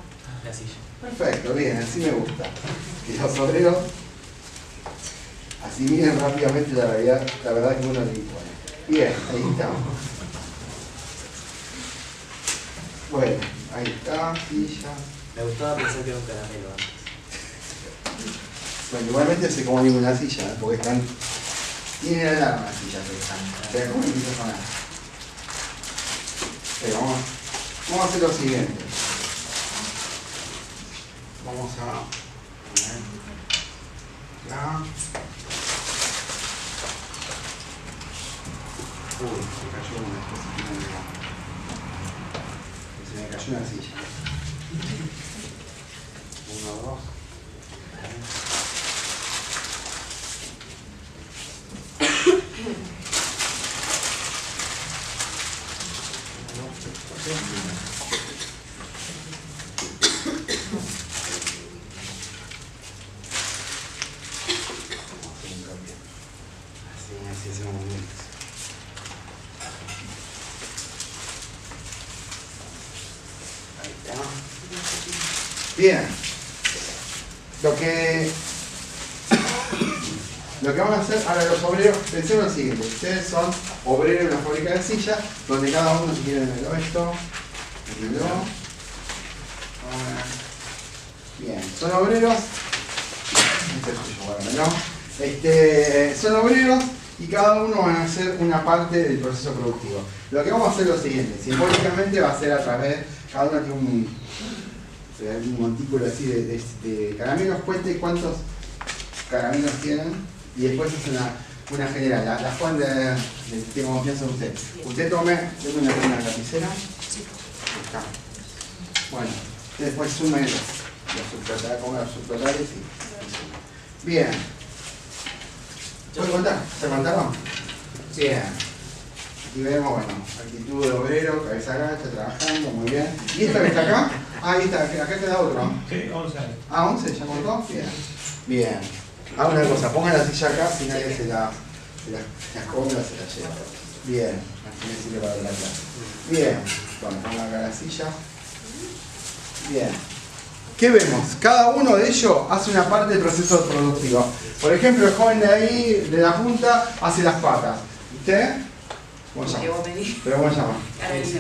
La silla. Perfecto, bien, así me gusta. Que los obreros así miren rápidamente la verdad que uno le impone. Bien, ahí estamos. Bueno, ahí está, silla. Me gustaba pensar que era un caramelo antes. Bueno, igualmente se come ninguna silla, ¿eh? Porque están... Tienen alarma las sillas que están. Se comen y se sonan. Pero vamos a hacer lo siguiente. Vamos a poner acá. Uy, se cayó una disposición de... Se me cayó una silla. 1, 2. Así hacemos movimientos. Ahí está. Bien. Lo que vamos a hacer ahora los obreros, pensemos lo siguiente. Ustedes son obreros en una fábrica de sillas, donde cada uno, si quieren, mételo esto, mételo. Bien, son obreros. Este es suyo, guárdamelo. Son obreros y cada uno van a hacer una parte del proceso productivo. Lo que vamos a hacer es lo siguiente, simbólicamente va a ser a través, cada uno tiene un montículo así de caramelos, cuente cuántos caramelos tienen y después es una general. La Juan tengo confianza en usted. Usted tome una lapicera. Acá. Bueno, después sume los subtotales y... Bien. ¿Puedes contar? ¿Se contaron? Bien. Aquí vemos, bueno, actitud de obrero, cabeza agacha, trabajando, muy bien. ¿Y esta que está acá? Ah, ahí está, acá queda otro. Sí, 11 años. Ah, 11, ¿ya contó? Bien. Bien. Haga una cosa, pongan la silla acá, si nadie se la compra, se la lleva. Bien, así me sirve para la clase. Bien, bueno, pongan acá la silla. Bien. ¿Qué vemos? Cada uno de ellos hace una parte del proceso productivo. Por ejemplo, el joven de ahí, de la punta, hace las patas. ¿Usted? ¿Cómo se llama? ¿Pero cómo se llama?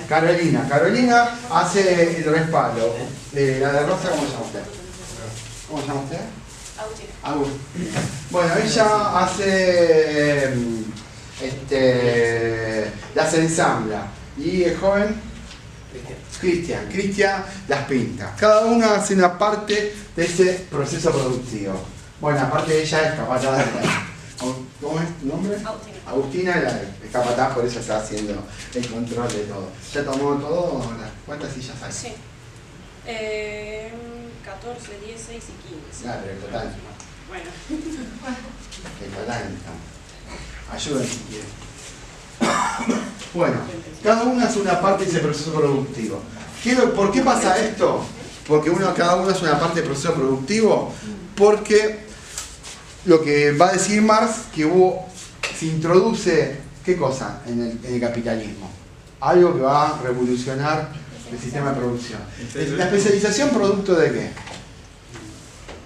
Carolina. Carolina hace el respaldo. La de rosa, ¿cómo se llama usted? ¿Cómo se llama usted? Agustín. Bueno, ella hace... las ensambla. ¿Y el joven? Cristian las pinta. Cada uno hace una parte de ese proceso productivo. Bueno, aparte de ella es capataz. ¿Cómo es tu nombre? Agustina es capataz, por eso está haciendo el control de todo. ¿Ya tomó todo? ¿Cuántas sillas hay? Sí. 14, 16 y 15. Claro, pero el total. Bueno. El total está. Ayuden si quieren. Bueno, cada uno hace una parte de ese proceso productivo. ¿Por qué pasa esto? Porque cada uno hace una parte del proceso productivo. Porque lo que va a decir Marx, que se introduce, ¿qué cosa en el capitalismo? Algo que va a revolucionar el sistema de producción. ¿La especialización producto de qué?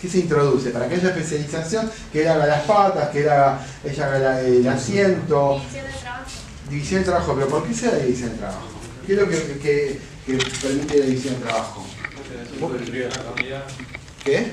¿Qué se introduce? Para que haya especialización, que él haga las patas, que ella haga el asiento. División de trabajo. División de trabajo, pero ¿por qué se da división de trabajo? ¿Qué es lo que permite la división de trabajo? ¿Qué?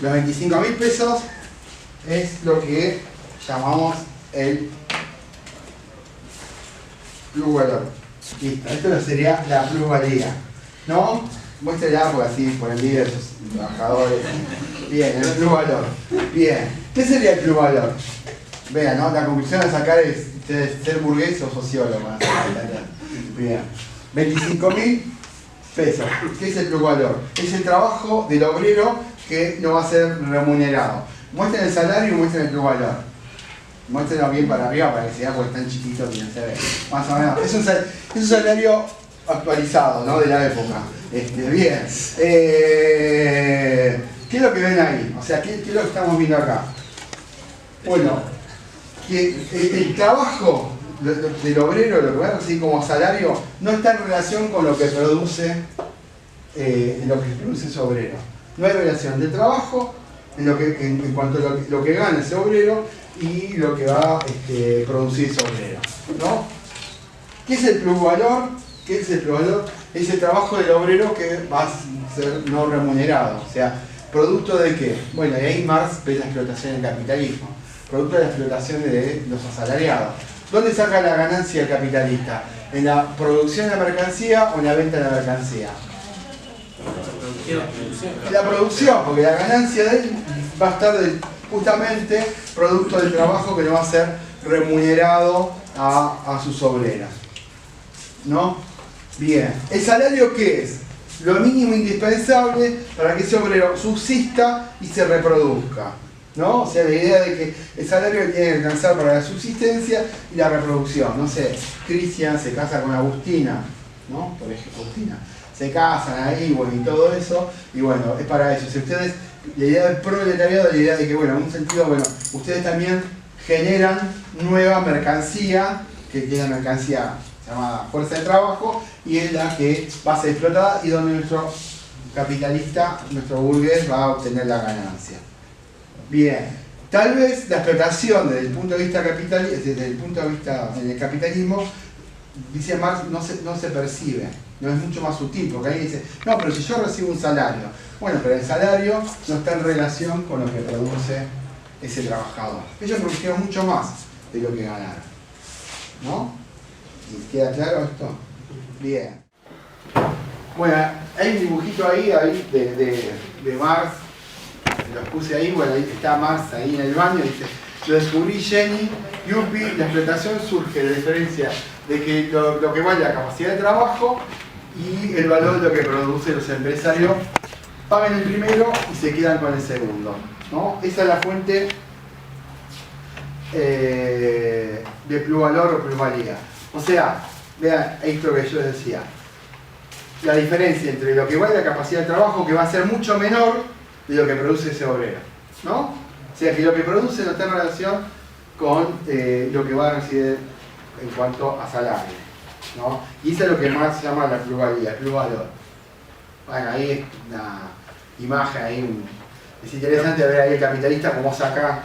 Los 25.000 pesos es lo que llamamos el plusvalor. Listo, esto sería la plusvalía, ¿no? Muéstrela porque así, por el líder de esos trabajadores. Bien, el plusvalor. Bien, ¿qué sería el plusvalor? Vean, ¿no? La conclusión a sacar es ser burgués o sociólogo. Bien, 25.000 pesos. ¿Qué es el plusvalor? Es el trabajo del obrero que no va a ser remunerado. Muestren el salario y muestren el plusvalor. Muéstrenlo bien para arriba para que se vea porque están chiquitos y no se ve. Más o menos. Es un salario actualizado, ¿no? De la época. Bien. ¿Qué es lo que ven ahí? O sea, ¿qué es lo que estamos viendo acá? Bueno, que el trabajo del obrero, lo que va a recibir como salario, no está en relación con lo que produce ese obrero. No hay relación de trabajo en cuanto a lo que gana ese obrero y lo que va a producir ese obrero, ¿no? ¿Qué es el plusvalor? ¿Qué es el plusvalor? Es el trabajo del obrero que va a ser no remunerado. O sea, ¿producto de qué? Bueno, y ahí Marx ve la explotación del capitalismo. Producto de la explotación de los asalariados. ¿Dónde saca la ganancia el capitalista? ¿En la producción de la mercancía o en la venta de la mercancía? La producción, porque la ganancia de él va a estar justamente producto del trabajo que no va a ser remunerado a sus obreros, ¿no? Bien, ¿el salario qué es? Lo mínimo indispensable para que ese obrero subsista y se reproduzca, ¿no? O sea, la idea de que el salario tiene que alcanzar para la subsistencia y la reproducción. No sé, Cristian se casa con Agustina, ¿no? Por ejemplo, Agustina. Se casan ahí, bueno, y todo eso, y bueno, es para eso. Si ustedes, la idea del proletariado, la idea de que, bueno, en un sentido, bueno, ustedes también generan nueva mercancía, que es la mercancía llamada fuerza de trabajo, y es la que va a ser explotada y donde nuestro capitalista, nuestro burgués, va a obtener la ganancia. Bien, tal vez la explotación desde el punto de vista del capitalismo, dice Marx, no se percibe. No es mucho más sutil, porque ahí dice, no, pero si yo recibo un salario, bueno, pero el salario no está en relación con lo que produce ese trabajador. Ellos produjeron mucho más de lo que ganaron, ¿no? ¿Y queda claro esto? Bien. Bueno, hay un dibujito ahí de Marx, los puse ahí, bueno, ahí está Marx ahí en el baño, dice, lo descubrí Jenny, Yuppie, la explotación surge de la diferencia de que lo que vale la capacidad de trabajo y el valor de lo que producen los empresarios, pagan el primero y se quedan con el segundo, ¿no? Esa es la fuente de plusvalor o plusvalía. O sea, vean esto que yo les decía, la diferencia entre lo que vale la capacidad de trabajo, que va a ser mucho menor de lo que produce ese obrero, ¿no? O sea, que lo que produce no está en relación con lo que va a recibir en cuanto a salario, ¿no? Y eso es lo que Marx llama la plusvalía, el plusvalor. Bueno, ahí es una imagen, ahí es interesante ver ahí el capitalista cómo saca.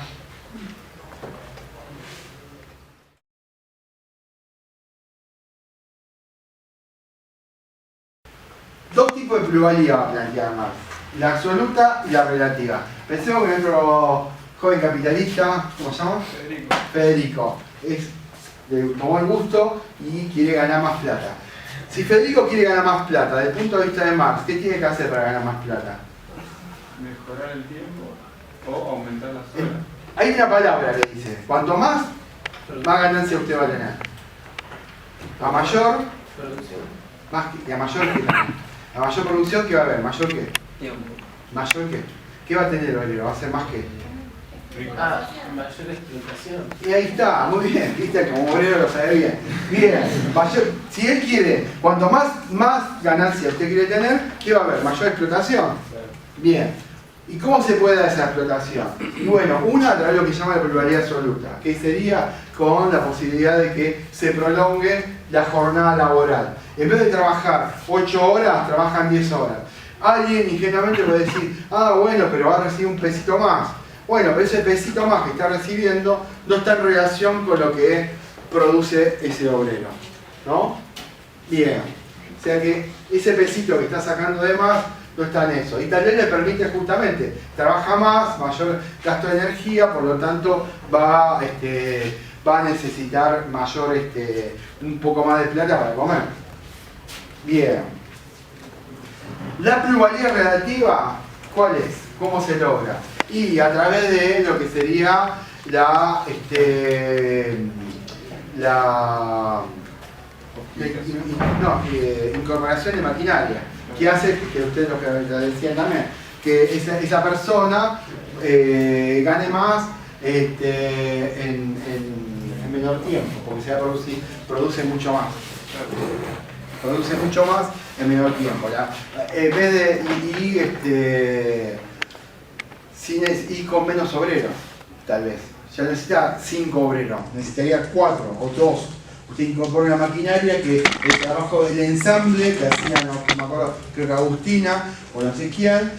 Dos tipos de plusvalía va a plantear Marx, la absoluta y la relativa. Pensemos que nuestro joven capitalista, ¿cómo se llama? Federico. Tomó el gusto y quiere ganar más plata. Si Federico quiere ganar más plata, desde el punto de vista de Marx, ¿qué tiene que hacer para ganar más plata? Mejorar el tiempo o aumentar las horas. Hay una palabra que dice, cuanto más ganancia usted va a tener. A mayor, a mayor producción, ¿qué va a haber? ¿Mayor qué? Tiempo. ¿Mayor qué? ¿Qué va a tener el obrero? ¿Va a ser más qué? Mayor explotación. Y ahí está, muy bien, viste, como obrero lo sabe bien. Bien, si él quiere, cuanto más ganancia usted quiere tener, ¿qué va a haber? Mayor explotación. Bien. ¿Y cómo se puede dar esa explotación? Y bueno, una a través de lo que se llama la pluralidad absoluta, que sería con la posibilidad de que se prolongue la jornada laboral. En vez de trabajar 8 horas, trabajan 10 horas. Alguien ingenuamente puede decir, bueno, pero va a recibir un pesito más. Bueno, pero ese pesito más que está recibiendo no está en relación con lo que produce ese obrero, ¿no? Bien, o sea que ese pesito que está sacando de más no está en eso. Y también le permite justamente, trabaja más, mayor gasto de energía, por lo tanto va a necesitar mayor, un poco más de plata para comer. Bien. La plusvalía relativa, ¿cuál es? ¿Cómo se logra? Y a través de lo que sería la incorporación de maquinaria, que hace, que ustedes lo que decían también, que esa persona gane más en menor tiempo, porque produce mucho más. Produce mucho más en menor tiempo. En vez de y con menos obreros, tal vez. Ya necesita 5 obreros, necesitaría 4 o 2. Usted incorpora una maquinaria que el trabajo del ensamble que hacía, no me acuerdo, creo que Agustina o no sé quién,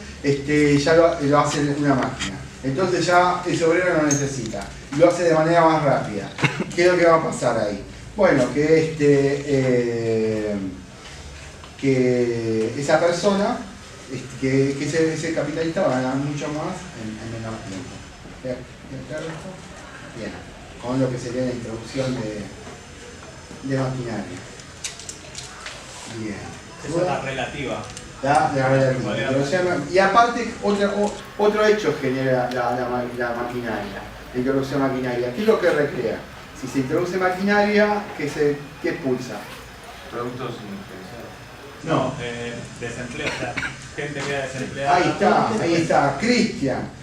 ya lo hace una máquina. Entonces ya ese obrero no necesita, y lo hace de manera más rápida. ¿Qué es lo que va a pasar ahí? Bueno, que esa persona, que ese capitalista va a ganar mucho más en menor tiempo. ¿Bien? Bien, con lo que sería la introducción de maquinaria. Bien. Esa es la relativa. La relativa. Y aparte, otro hecho genera la maquinaria, la introducción de maquinaria. ¿Qué es lo que recrea? Si se introduce maquinaria, ¿qué expulsa? Productos indispensables. No, desempleo, o sea, gente queda desempleada. Ahí está, Cristian.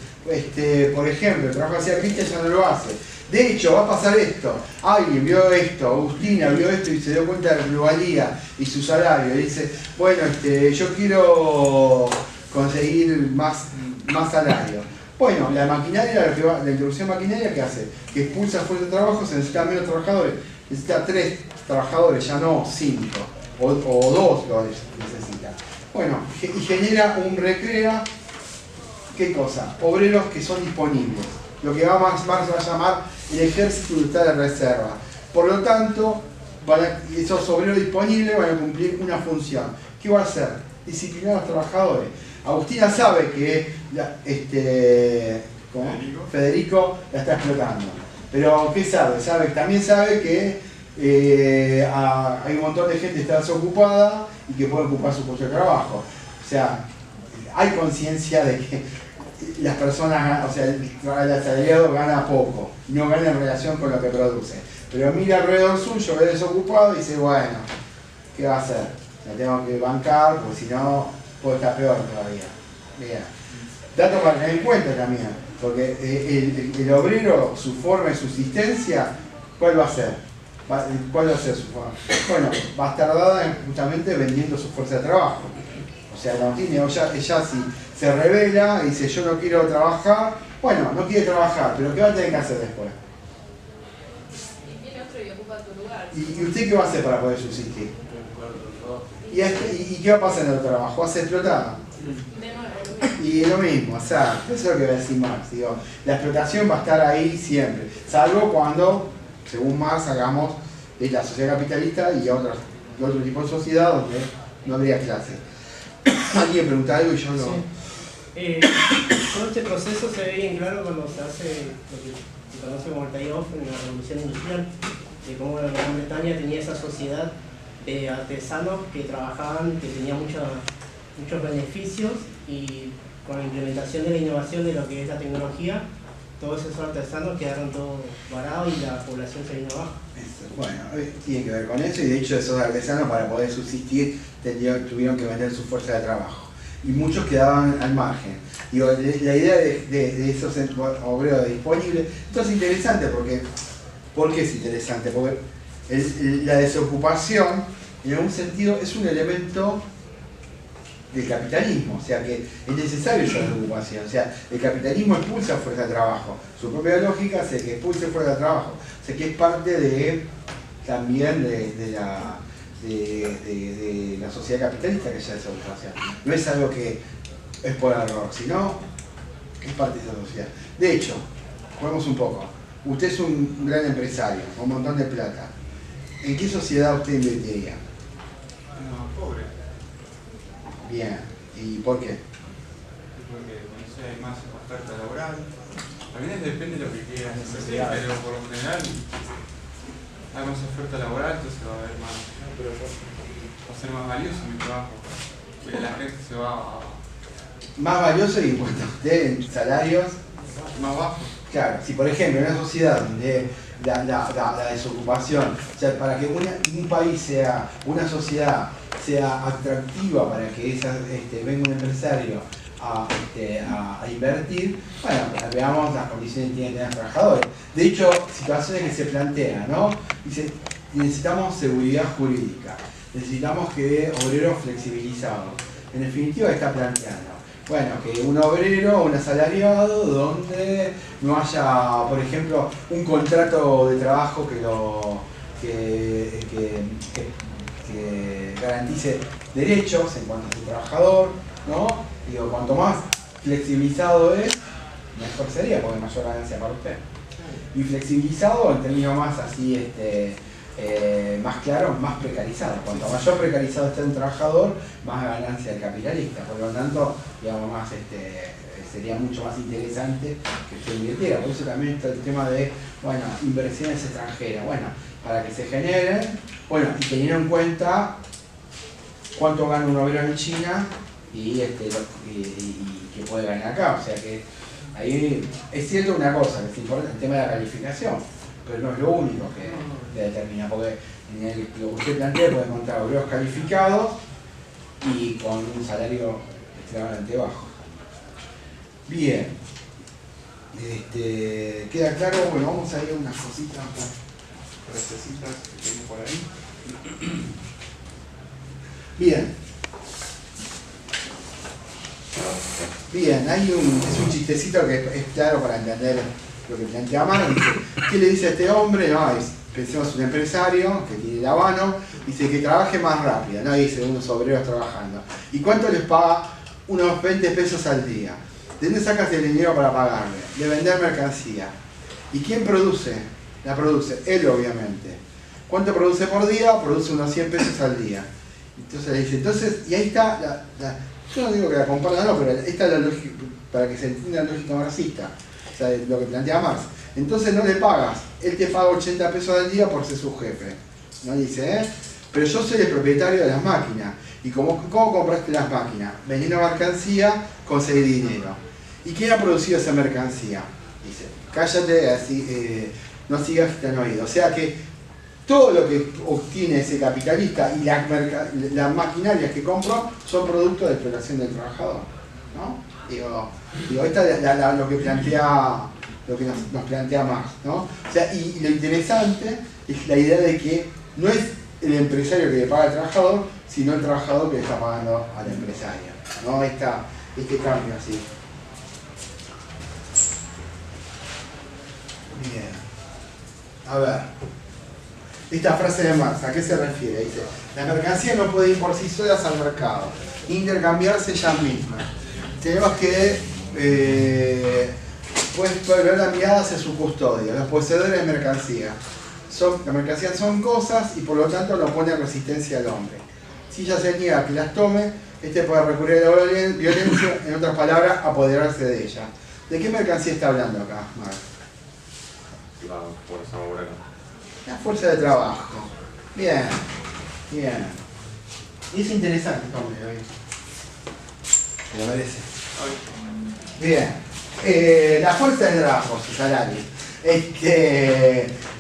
Por ejemplo, el trabajo que hacía Cristian ya no lo hace. De hecho, va a pasar esto. Alguien vio esto, Agustina vio esto y se dio cuenta de la plusvalía y su salario. Y dice, bueno, yo quiero conseguir más salario. Bueno, la maquinaria, la introducción maquinaria, ¿qué hace? Que expulsa fuerza de trabajo, se necesitan menos trabajadores. Necesita 3 trabajadores, ya no 5. O 2 lo necesita. Bueno, y genera recrea, ¿qué cosa? Obreros que son disponibles. Lo que Marx va a llamar el ejército brutal de reserva. Por lo tanto, esos obreros disponibles van a cumplir una función. ¿Qué va a hacer? Disciplinar a los trabajadores. Agustina sabe que Federico la está explotando. Pero ¿qué sabe? También sabe que hay un montón de gente que está desocupada y que puede ocupar su puesto de trabajo. O sea, hay conciencia de que las personas, o sea, el asalariado gana poco, no gana en relación con lo que produce. Pero mira alrededor suyo, ve desocupado y dice, bueno, ¿qué va a hacer? La tengo que bancar, porque si no, puede estar peor todavía. Bien. Dato para tener en cuenta también, porque el obrero, su forma de subsistencia, ¿cuál va a ser? ¿Cuál va a ser su forma? Bueno, va a estar dada justamente vendiendo su fuerza de trabajo. O sea, no tiene, ella si se revela y dice yo no quiero trabajar, bueno, no quiere trabajar, pero ¿qué va a tener que hacer después? Y viene otro y ocupa tu lugar. ¿Y usted qué va a hacer para poder subsistir? ¿Y qué va a pasar en el trabajo? ¿Va a ser explotado? De nuevo. Y lo mismo, o sea, eso es lo que va a decir Marx. Digo, la explotación va a estar ahí siempre, salvo cuando, según Marx, hagamos la sociedad capitalista y otro tipo de sociedad donde no habría clase. Alguien pregunta algo y yo no. Sí. Todo este proceso se ve bien claro cuando se hace lo que se conoce como el tie-off en la revolución industrial, de cómo la Gran Bretaña tenía esa sociedad de artesanos que trabajaban, que tenían muchos beneficios, y con la implementación de la innovación de lo que es la tecnología, todos esos artesanos quedaron todos varados y la población se vino abajo. Bueno, tiene que ver con eso, y de hecho esos artesanos para poder subsistir tuvieron que vender su fuerza de trabajo. Y muchos quedaban al margen. Digo, la idea de esos obreros disponibles, esto es interesante porque, ¿por qué es interesante? Porque la desocupación, en algún sentido, es un elemento del capitalismo, o sea que es necesario esa desocupación, o sea, el capitalismo expulsa fuerza de trabajo, su propia lógica hace que expulse fuerza de trabajo, o sea que es parte también de la sociedad capitalista que haya desocupación, no es algo que es por error, sino es parte de esa sociedad. De hecho, juguemos un poco, usted es un gran empresario, con un montón de plata, ¿en qué sociedad usted invertiría? No, pobre. Bien. ¿Y por qué? Porque no sé, hay más oferta laboral. También depende de lo que quieras hacer, pero por lo general hay más oferta laboral, entonces va a haber más, va a ser más valioso mi trabajo. Porque la gente se va a... Más valioso y puesto usted en salarios más bajos. Claro, si por ejemplo en una sociedad donde la desocupación, o sea, para que un país sea, una sociedad sea atractiva para que venga un empresario a invertir, bueno, veamos las condiciones que tienen que tener los trabajadores. De hecho, situaciones que se plantean, ¿no? Dice, necesitamos seguridad jurídica, necesitamos que obreros flexibilizados. En definitiva está planteando, bueno, que un obrero o un asalariado donde no haya, por ejemplo, un contrato de trabajo que garantice derechos en cuanto a su trabajador, ¿no? Digo, cuanto más flexibilizado es, mejor sería, porque mayor ganancia para usted. Y flexibilizado, en términos más así, más claro, más precarizado. Cuanto mayor precarizado esté un trabajador, más ganancia del capitalista. Por lo tanto, digamos, más, sería mucho más interesante que usted invirtiera. Por eso también está el tema de, bueno, inversiones extranjeras. Bueno, para que se generen, bueno, y teniendo en cuenta cuánto gana un obrero en China y que puede ganar acá. O sea que ahí es cierto una cosa, que es importante el tema de la calificación, pero no es lo único que determina, porque en lo que usted plantea puede encontrar obreros calificados y con un salario extremadamente bajo. Bien, queda claro. Bueno, vamos a ir a unas cositas, frasecitas que tengo por ahí. Bien, es un chistecito que es claro para entender lo que plantea Marx. ¿Qué le dice a este hombre? No, pensemos un empresario que tiene la mano, dice que trabaje más rápido, no dice unos obreros trabajando. ¿Y cuánto les paga? Unos 20 pesos al día. ¿De dónde sacas el dinero para pagarle? De vender mercancía. ¿Y quién produce? La produce él, obviamente. ¿Cuánto produce por día? Produce unos 100 pesos al día. Entonces le dice, y ahí está yo no digo que la compartan, no, pero ahí está la lógica, para que se entienda la lógica marxista, o sea, lo que plantea Marx. Entonces no le pagas, él te paga 80 pesos al día por ser su jefe. ¿No? Dice, pero yo soy el propietario de las máquinas. ¿Y cómo compraste las máquinas? Vendiendo mercancía, conseguí dinero. ¿Y quién ha producido esa mercancía? Dice, cállate, así, no sigas que te han oído. O sea que todo lo que obtiene ese capitalista y las maquinarias que compró son producto de explotación del trabajador, ¿no? Digo, esta es lo que nos plantea Marx, ¿no? O sea, y lo interesante es la idea de que no es el empresario que le paga al trabajador, sino el trabajador que le está pagando al empresario, ¿no? Este cambio así. Bien. A ver. Esta frase de Marx, ¿a qué se refiere? Dice, la mercancía no puede ir por sí solas al mercado, intercambiarse ellas mismas. Tenemos que volver la mirada hacia su custodia, los poseedores de mercancía. La mercancía son cosas y por lo tanto no pone resistencia al hombre. Si ella se niega a que las tome, puede recurrir a la violencia, en otras palabras, apoderarse de ella. ¿De qué mercancía está hablando acá, Marx? La fuerza obrera. La fuerza de trabajo. Bien, bien. Y es interesante, hombre, me parece. Bien. La fuerza de trabajo, su salario.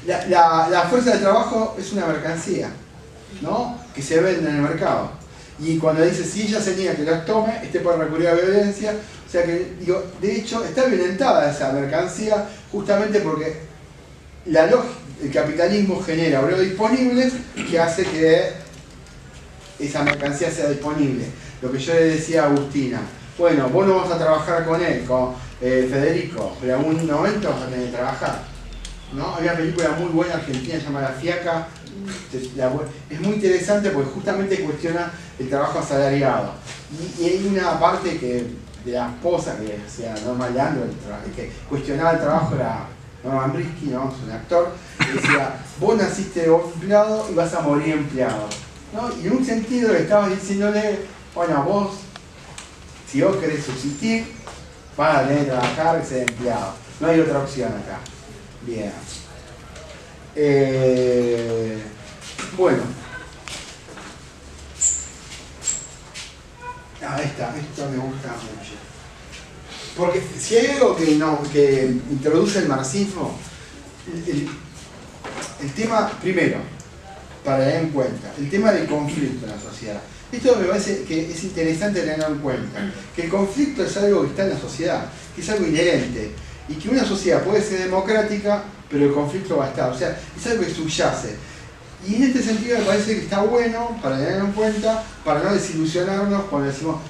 La fuerza de trabajo es una mercancía, ¿no? Que se vende en el mercado. Y cuando dice, si ella se niega que las tome, puede recurrir a violencia. O sea que, digo, de hecho, está violentada esa mercancía justamente porque el capitalismo genera obreros disponibles que hace que esa mercancía sea disponible. Lo que yo le decía a Agustina, bueno, vos no vas a trabajar con él, con Federico, pero en algún momento vas a tener que trabajar, ¿no? Hay una película muy buena argentina llamada La Fiaca, es muy interesante porque justamente cuestiona el trabajo asalariado. Y hay una parte de la esposa, que sea Norma Leandro, que cuestionaba el trabajo, era Norman Brisky, ¿no? Es un actor, que decía, vos naciste empleado y vas a morir empleado, ¿no? Y en un sentido le estabas diciéndole, bueno, vos Si vos querés subsistir, vas a tener que trabajar y ser empleado. No hay otra opción acá. Bien. Bueno. Esto me gusta mucho. Porque si hay algo que introduce el marxismo, el tema, primero, para tener en cuenta, el tema del conflicto en la sociedad. Esto me parece que es interesante tenerlo en cuenta, que el conflicto es algo que está en la sociedad, que es algo inherente, y que una sociedad puede ser democrática, pero el conflicto va a estar, o sea, es algo que subyace. Y en este sentido me parece que está bueno para tenerlo en cuenta, para no desilusionarnos cuando decimos,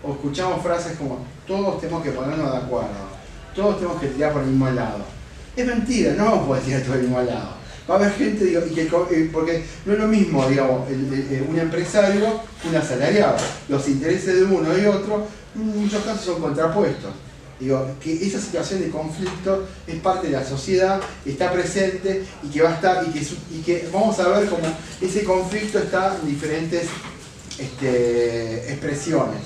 o escuchamos frases como, todos tenemos que ponernos de acuerdo, todos tenemos que tirar por el mismo lado. Es mentira, no vamos a poder tirar todo el mismo lado. Va a haber gente, digo, porque no es lo mismo, digamos, un empresario que un asalariado. Los intereses de uno y otro, en muchos casos son contrapuestos. Digo, que esa situación de conflicto es parte de la sociedad, está presente y que va a estar, y que vamos a ver cómo ese conflicto está en diferentes expresiones.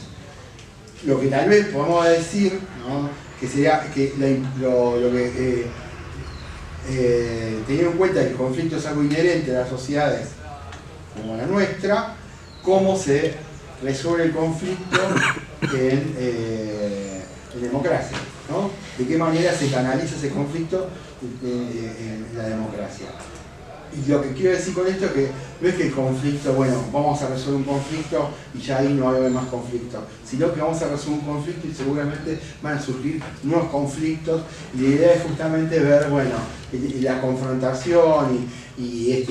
Lo que tal vez podemos decir, ¿no?, que sería que teniendo en cuenta que el conflicto es algo inherente a las sociedades como la nuestra, cómo se resuelve el conflicto en democracia, ¿no? De qué manera se canaliza ese conflicto en la democracia. Y lo que quiero decir con esto es que no es que el conflicto, bueno, vamos a resolver un conflicto y ya ahí no va a haber más conflictos, sino que vamos a resolver un conflicto y seguramente van a surgir nuevos conflictos, y la idea es justamente ver, bueno, la confrontación y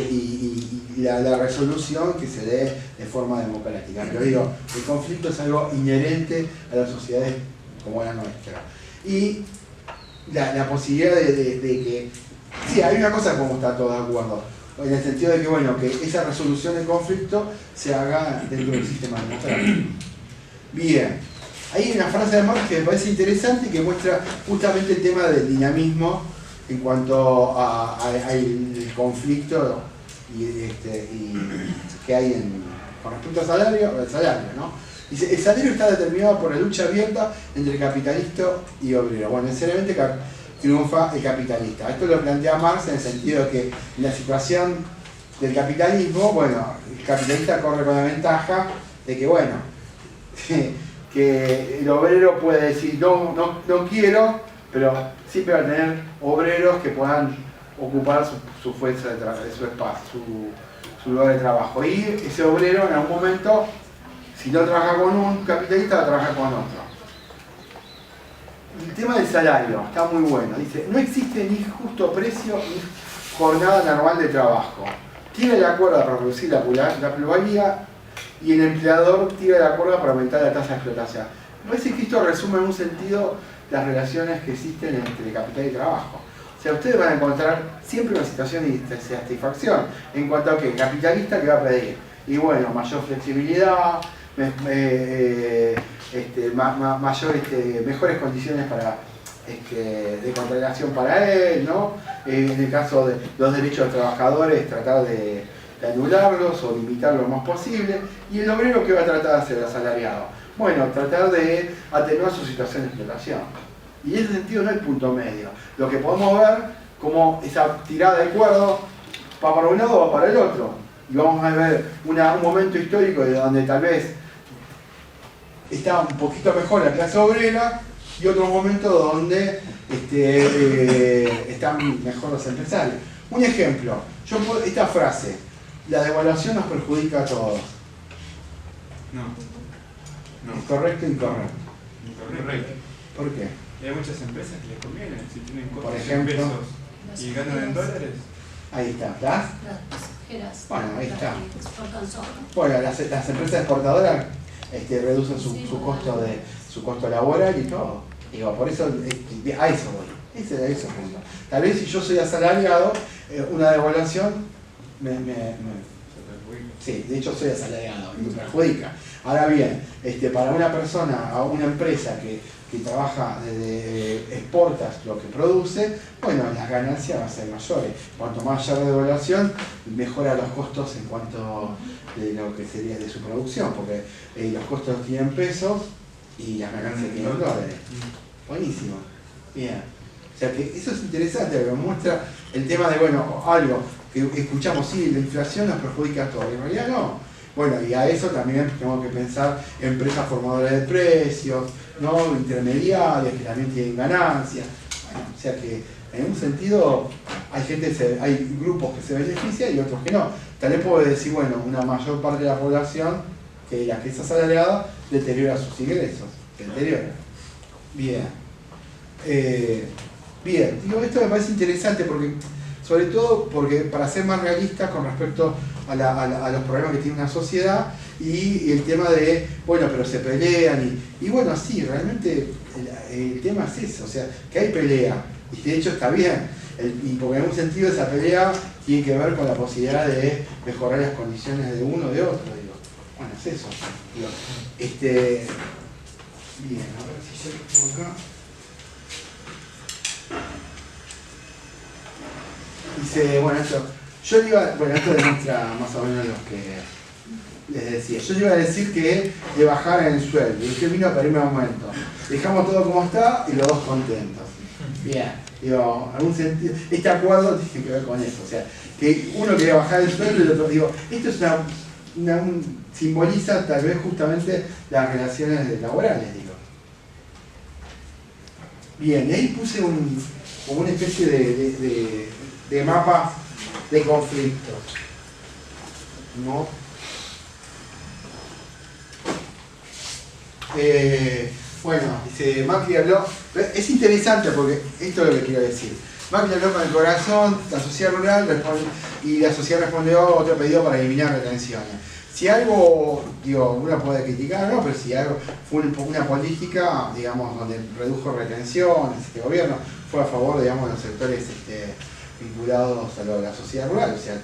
la resolución que se dé de forma democrática. Pero digo, el conflicto es algo inherente a las sociedades como la nuestra. Y la posibilidad de que sí, hay una cosa como está todo de acuerdo, en el sentido de que, bueno, que esa resolución del conflicto se haga dentro del sistema democrático. Bien, hay una frase de Marx que me parece interesante y que muestra justamente el tema del dinamismo en cuanto al conflicto que hay con respecto al salario, ¿no? Dice, el salario está determinado por la lucha abierta entre capitalista y obrero. Bueno, necesariamente triunfa el capitalista. Esto lo plantea Marx en el sentido de que en la situación del capitalismo, bueno, el capitalista corre con la ventaja de que, bueno, que el obrero puede decir, no quiero, pero siempre va a tener obreros que puedan ocupar su fuerza de trabajo, su espacio, su lugar de trabajo. Y ese obrero en algún momento, si no trabaja con un capitalista, va a trabajar con otro. El tema del salario está muy bueno. Dice, no existe ni justo precio ni jornada normal de trabajo. Tira la cuerda para reducir la plusvalía y el empleador tira la cuerda para aumentar la tasa de explotación. Me parece que esto resume en un sentido las relaciones que existen entre capital y trabajo. O sea, ustedes van a encontrar siempre una situación de insatisfacción en cuanto a que el capitalista que va a pedir. Y bueno, mayor flexibilidad, mejores condiciones de contratación para él, ¿no? En el caso de los derechos de trabajadores, tratar de anularlos o limitarlos lo más posible. Y el obrero, ¿qué va a tratar de hacer el asalariado? Bueno, tratar de atenuar su situación de explotación. Y en ese sentido no hay punto medio. Lo que podemos ver como esa tirada de cuerdo va para un lado o va para el otro. Y vamos a ver un momento histórico de donde tal vez está un poquito mejor la clase obrera y otro momento donde están mejor los empresarios. Un ejemplo, esta frase, la devaluación nos perjudica a todos. No. ¿Es correcto o incorrecto? Incorrecto. ¿Por qué? Hay muchas empresas que les conviene, si tienen costos Por ejemplo, en pesos y ganan en dólares. Ahí está, ¿estás? Bueno, ahí está. Exportan. Bueno, las empresas exportadoras reducen su costo laboral y todo. Digo, por eso, a eso voy. Ese es el punto. Tal vez si yo soy asalariado, una devaluación sí, de hecho soy asalariado y me perjudica. Ahora bien, para una persona o una empresa que trabaja exporta lo que produce, bueno, las ganancias van a ser mayores. Cuanto mayor la devaluación, mejora los costos en cuanto de lo que sería de su producción, porque los costos tienen pesos y las ganancias de $500. Buenísimo. Bien. O sea que eso es interesante, porque muestra el tema de, bueno, algo que escuchamos, sí, la inflación nos perjudica a todos, y en realidad no. Bueno, y a eso también tenemos que pensar empresas formadoras de precios, ¿no? Intermediarias que también tienen ganancias. Bueno, o sea que en un sentido hay grupos que se benefician y otros que no. Tal vez puedo decir, bueno, una mayor parte de la población, que la que es asalariada, deteriora sus ingresos. Deteriora. Bien. Bien, digo, esto me parece interesante porque, sobre todo porque para ser más realista con respecto a los problemas que tiene una sociedad y el tema de, bueno, pero se pelean y bueno, sí, realmente el tema es eso, o sea, que hay pelea y de hecho está bien, y porque en un sentido esa pelea tiene que ver con la posibilidad de mejorar las condiciones de uno o de otro, digo, bueno, es eso, digo, bien, a ver si yo lo pongo acá. Dice, bueno, esto demuestra más o menos lo que les decía. Yo iba a decir que le bajaran el sueldo, y usted vino a pedirme aumento. Dejamos todo como está y los dos contentos. Bien, digo, en algún sentido, este acuerdo tiene que ver con eso, o sea, que uno quería bajar el sueldo y el otro, digo, esto es simboliza tal vez justamente las relaciones laborales, digo. Bien, y ahí puse como una especie de mapa de conflictos, ¿no? Bueno, dice, Macri habló, es interesante porque esto es lo que quiero decir. Macri habló con el corazón, la sociedad rural y la sociedad respondió otro pedido para eliminar retenciones. Si algo, digo, uno puede criticar, ¿no? Pero si algo fue una política, digamos, donde redujo retenciones, este gobierno fue a favor, digamos, de los sectores vinculados a la sociedad rural, o sea,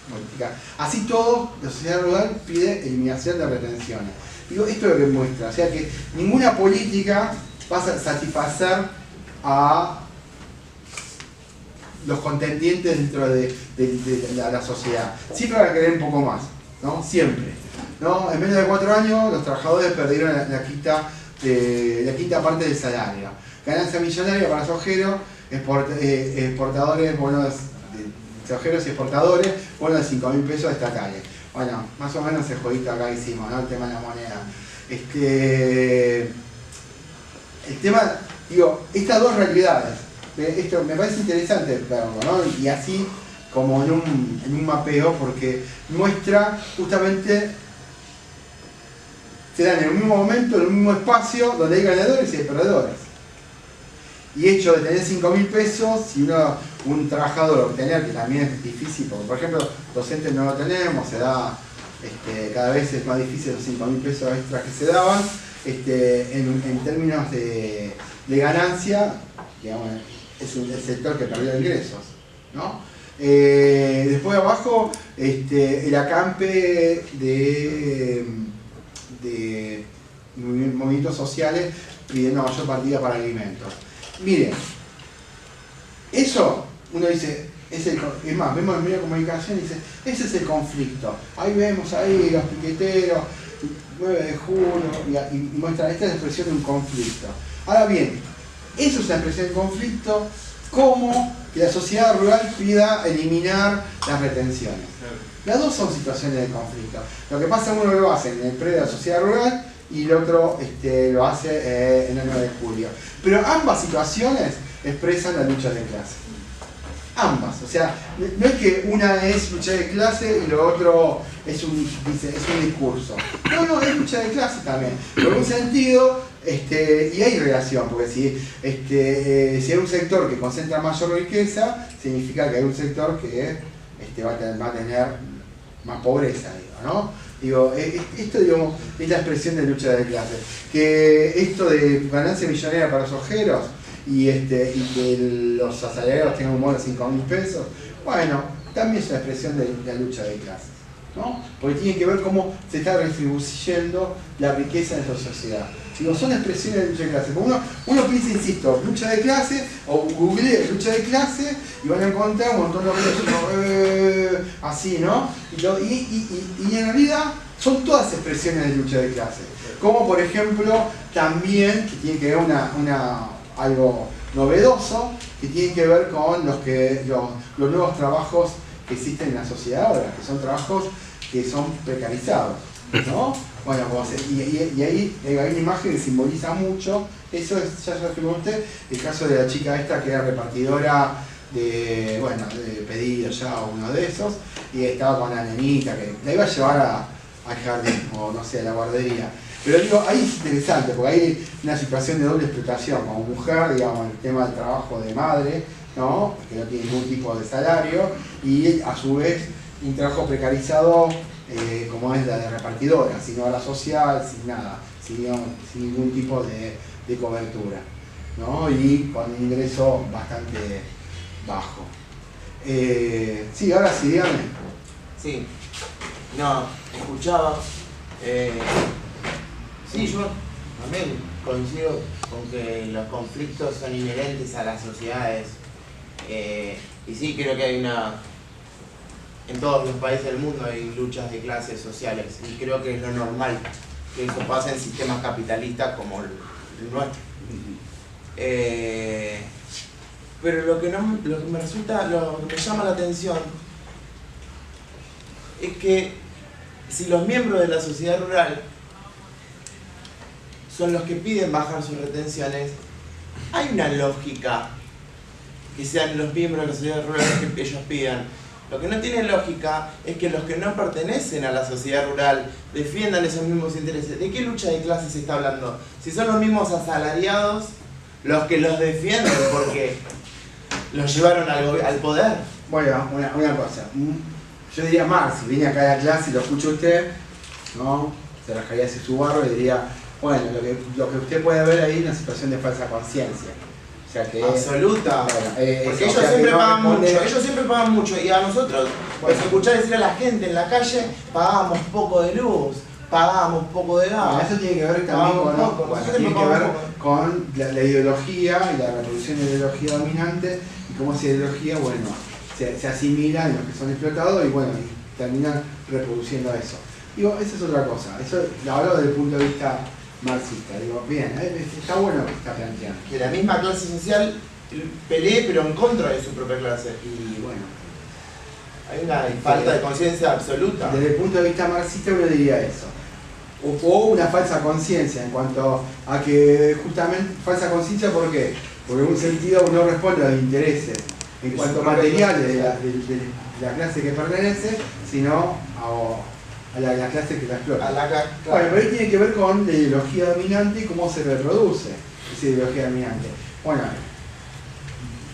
política. Así todo, la sociedad rural pide eliminación de retenciones. Digo, esto es lo que muestra, o sea que ninguna política va a satisfacer a los contendientes dentro de la sociedad. Siempre van a querer un poco más, ¿no? Siempre, ¿no? En menos de 4 años los trabajadores perdieron la quinta parte del salario. Ganancia millonaria para sojeros, exportadores, bonos de sojeros y exportadores, bonos de 5.000 pesos estatales. Bueno, más o menos el jueguito acá hicimos, ¿no? El tema de la moneda. El tema, digo, estas dos realidades, esto me parece interesante, claro, ¿no? Y así como en un mapeo, porque muestra justamente, se dan en el mismo momento, en el mismo espacio, donde hay ganadores y hay perdedores. Y hecho de tener 5.000 pesos, si un trabajador obtener, que también es difícil, porque por ejemplo, docentes no lo tenemos, se da, cada vez es más difícil los 5.000 pesos extras que se daban, en términos de ganancia, digamos, es el sector que perdió ingresos, ¿no? Después abajo, el acampe de movimientos sociales pidiendo mayor partida para alimentos. Miren, eso, uno dice, es más, vemos en medio de comunicación y dice, ese es el conflicto. Ahí vemos ahí los piqueteros, 9 de junio, y muestra, esta es la expresión de un conflicto. Ahora bien, eso es la expresión de conflicto, como que la sociedad rural pida eliminar las retenciones. Las dos son situaciones de conflicto. Lo que pasa, uno lo hace en el predio de la sociedad rural y el otro lo hace en el 9 de julio. Pero ambas situaciones expresan la lucha de clase. Ambas, o sea, no es que una es lucha de clase y lo otro es un discurso. No, es lucha de clase también. Por un sentido, y hay relación, porque si hay un sector que concentra mayor riqueza, significa que hay un sector que va a tener más pobreza, digo, ¿no? Digo, esto, digamos, es la expresión de lucha de clase. Que esto de ganancia millonaria para los ojeros y que los asalariados tengan un bono de 5.000 pesos, bueno, también es una expresión de la lucha de clases, ¿no? Porque tiene que ver cómo se está redistribuyendo la riqueza en la sociedad. Digo, son expresiones de lucha de clase. Uno piensa, insisto, lucha de clase, o google lucha de clase, y van a encontrar un montón de cosas así, ¿no? Y en realidad son todas expresiones de lucha de clase. Como por ejemplo, también, que tiene que ver algo novedoso, que tiene que ver con los nuevos trabajos que existen en la sociedad ahora, que son trabajos que son precarizados, ¿no? Bueno, y ahí hay una imagen que simboliza mucho, eso es, ya se lo usted, el caso de la chica esta que era repartidora de pedidos ya, uno de esos, y estaba con la nenita que la iba a llevar al jardín, o no sé, a la guardería. Pero digo, ahí es interesante, porque hay una situación de doble explotación, como mujer, digamos, el tema del trabajo de madre, ¿no? Que no tiene ningún tipo de salario, y a su vez un trabajo precarizado como es la de repartidora, sin obra social, sin nada, sin ningún tipo de cobertura, ¿no? Y con un ingreso bastante bajo. Sí, ahora sí, dígame. Sí, no, escuchaba. Sí, yo también coincido con que los conflictos son inherentes a las sociedades. Y sí, creo que hay en todos los países del mundo hay luchas de clases sociales. Y creo que es lo normal que eso pase en sistemas capitalistas como el nuestro. Pero lo que me llama la atención es que si los miembros de la sociedad rural son los que piden bajar sus retenciones, hay una lógica que sean los miembros de la sociedad rural los que ellos pidan. Lo que no tiene lógica es que los que no pertenecen a la sociedad rural defiendan esos mismos intereses. ¿De qué lucha de clases se está hablando? Si son los mismos asalariados los que los defienden porque los llevaron al poder. Bueno, una cosa. Yo diría Marx, si viene acá a la clase y lo escucha usted, ¿no? Se rascaría hacia su barro y diría, bueno, lo que usted puede ver ahí es una situación de falsa conciencia. O sea que absoluta. Bueno, porque ellos siempre pagan mucho, ellos siempre pagan mucho, y a nosotros, pues escuchar decir a la gente en la calle, pagábamos poco de luz, pagábamos poco de gas. Bueno, eso tiene que ver también con la ideología y la reproducción de la ideología dominante y cómo esa ideología, bueno, se asimila en los que son explotados y bueno, y terminan reproduciendo eso. Digo, esa es otra cosa, eso lo hablo desde el punto de vista marxista. Digo, bien, está bueno lo que está planteando. Que la misma clase social pelee pero en contra de su propia clase. Y bueno, hay una falta de conciencia absoluta. Desde el punto de vista marxista uno diría eso. O una falsa conciencia en cuanto a que justamente, falsa conciencia ¿por qué? Porque en un sentido uno responde a los intereses en cuanto a materiales de la clase que pertenece, sino a la clase que la explota. Bueno, pero ahí tiene que ver con la ideología dominante y cómo se reproduce esa ideología dominante. Bueno,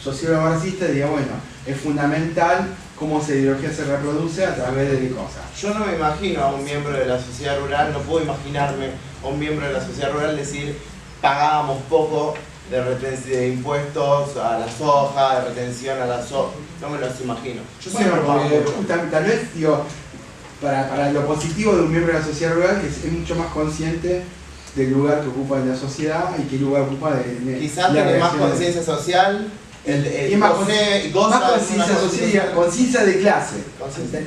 sociólogo marxista diría, bueno, es fundamental cómo esa ideología se reproduce a través de qué cosas. Yo no me imagino a un miembro de la sociedad rural, no puedo imaginarme a un miembro de la sociedad rural decir pagábamos poco de impuestos a la soja, de retención a la soja, no me los imagino. Yo siempre tal vez, digo, para lo positivo de un miembro de la sociedad rural que es mucho más consciente del lugar que ocupa en la sociedad y qué lugar ocupa de quizás tiene más conciencia social, más conciencia social, conciencia de clase. Conciencia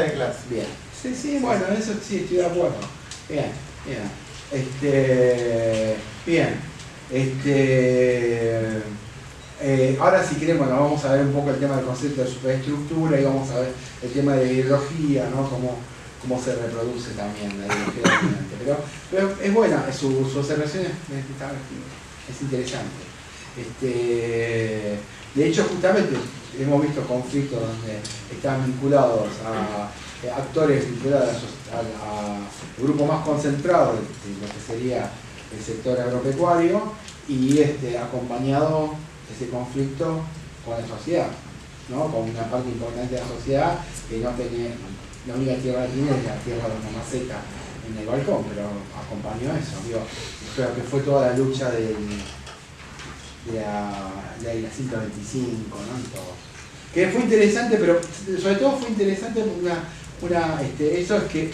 de clase. Bien. Sí, bueno, eso sí, estoy de acuerdo. Bien. Ahora si quieren, bueno, vamos a ver un poco el tema del concepto de superestructura y vamos a ver el tema de la ideología, ¿no? Cómo se reproduce también la ideología dominante. Pero es buena, su observación es interesante. De hecho, justamente hemos visto conflictos donde están vinculados a actores vinculados a grupos más concentrados de lo que sería el sector agropecuario y acompañado ese conflicto con la sociedad, ¿no? Con una parte importante de la sociedad que no tenía, la única tierra que tiene es la tierra de una maceta en el balcón, pero acompañó eso. Digo, creo que fue toda la lucha de la 125, ¿no? Y todo. Que fue interesante, pero sobre todo fue interesante eso es que,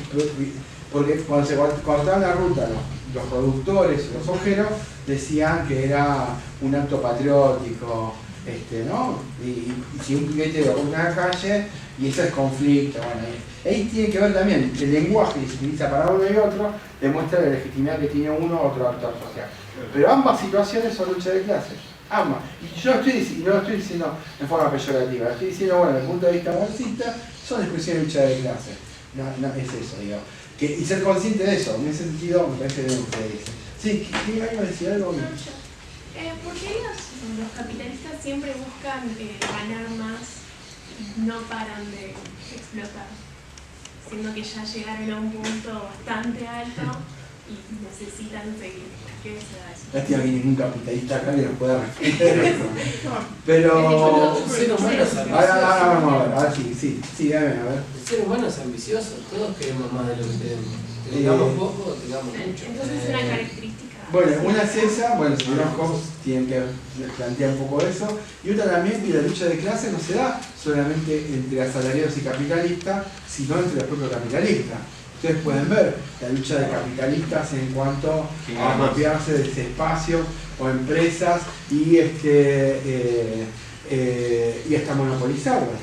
porque cuando se cortaban la ruta, los productores, los ojeros, decían que era un acto patriótico, ¿no? Y si un piquete de una calle, y eso es conflicto. Bueno, ahí tiene que ver también el lenguaje que se utiliza para uno y otro, demuestra la legitimidad que tiene uno u otro actor social. Pero ambas situaciones son lucha de clases, ambas. Y yo no lo estoy diciendo en forma peyorativa, estoy diciendo, bueno, desde el punto de vista marxista, son expresiones de lucha de clases. No, es eso, digo. Y ser consciente de eso, en ese sentido me parece que debemos decir. Sí, ¿quién iba a decir algo? ¿Por qué los capitalistas siempre buscan ganar más y no paran de explotar? Siendo que ya llegaron a un punto bastante alto y necesitan seguir. ¿Qué se da eso? Lástima que ningún capitalista acá nos pueda responder eso. Pero... El ser humano es ambicioso. Ahora sí, dame, a ver. El ser humano es ambicioso, todos queremos más de lo que tenemos. Tengamos poco, tengamos mucho. Entonces es una característica. Bueno, una es esa, bueno, si los Hobbes tienen que plantear un poco eso, y otra también que la lucha de clases no se da solamente entre asalariados y capitalistas, sino entre los propios capitalistas. Ustedes pueden ver la lucha de capitalistas en cuanto a apropiarse de ese espacio o empresas y hasta monopolizarlas,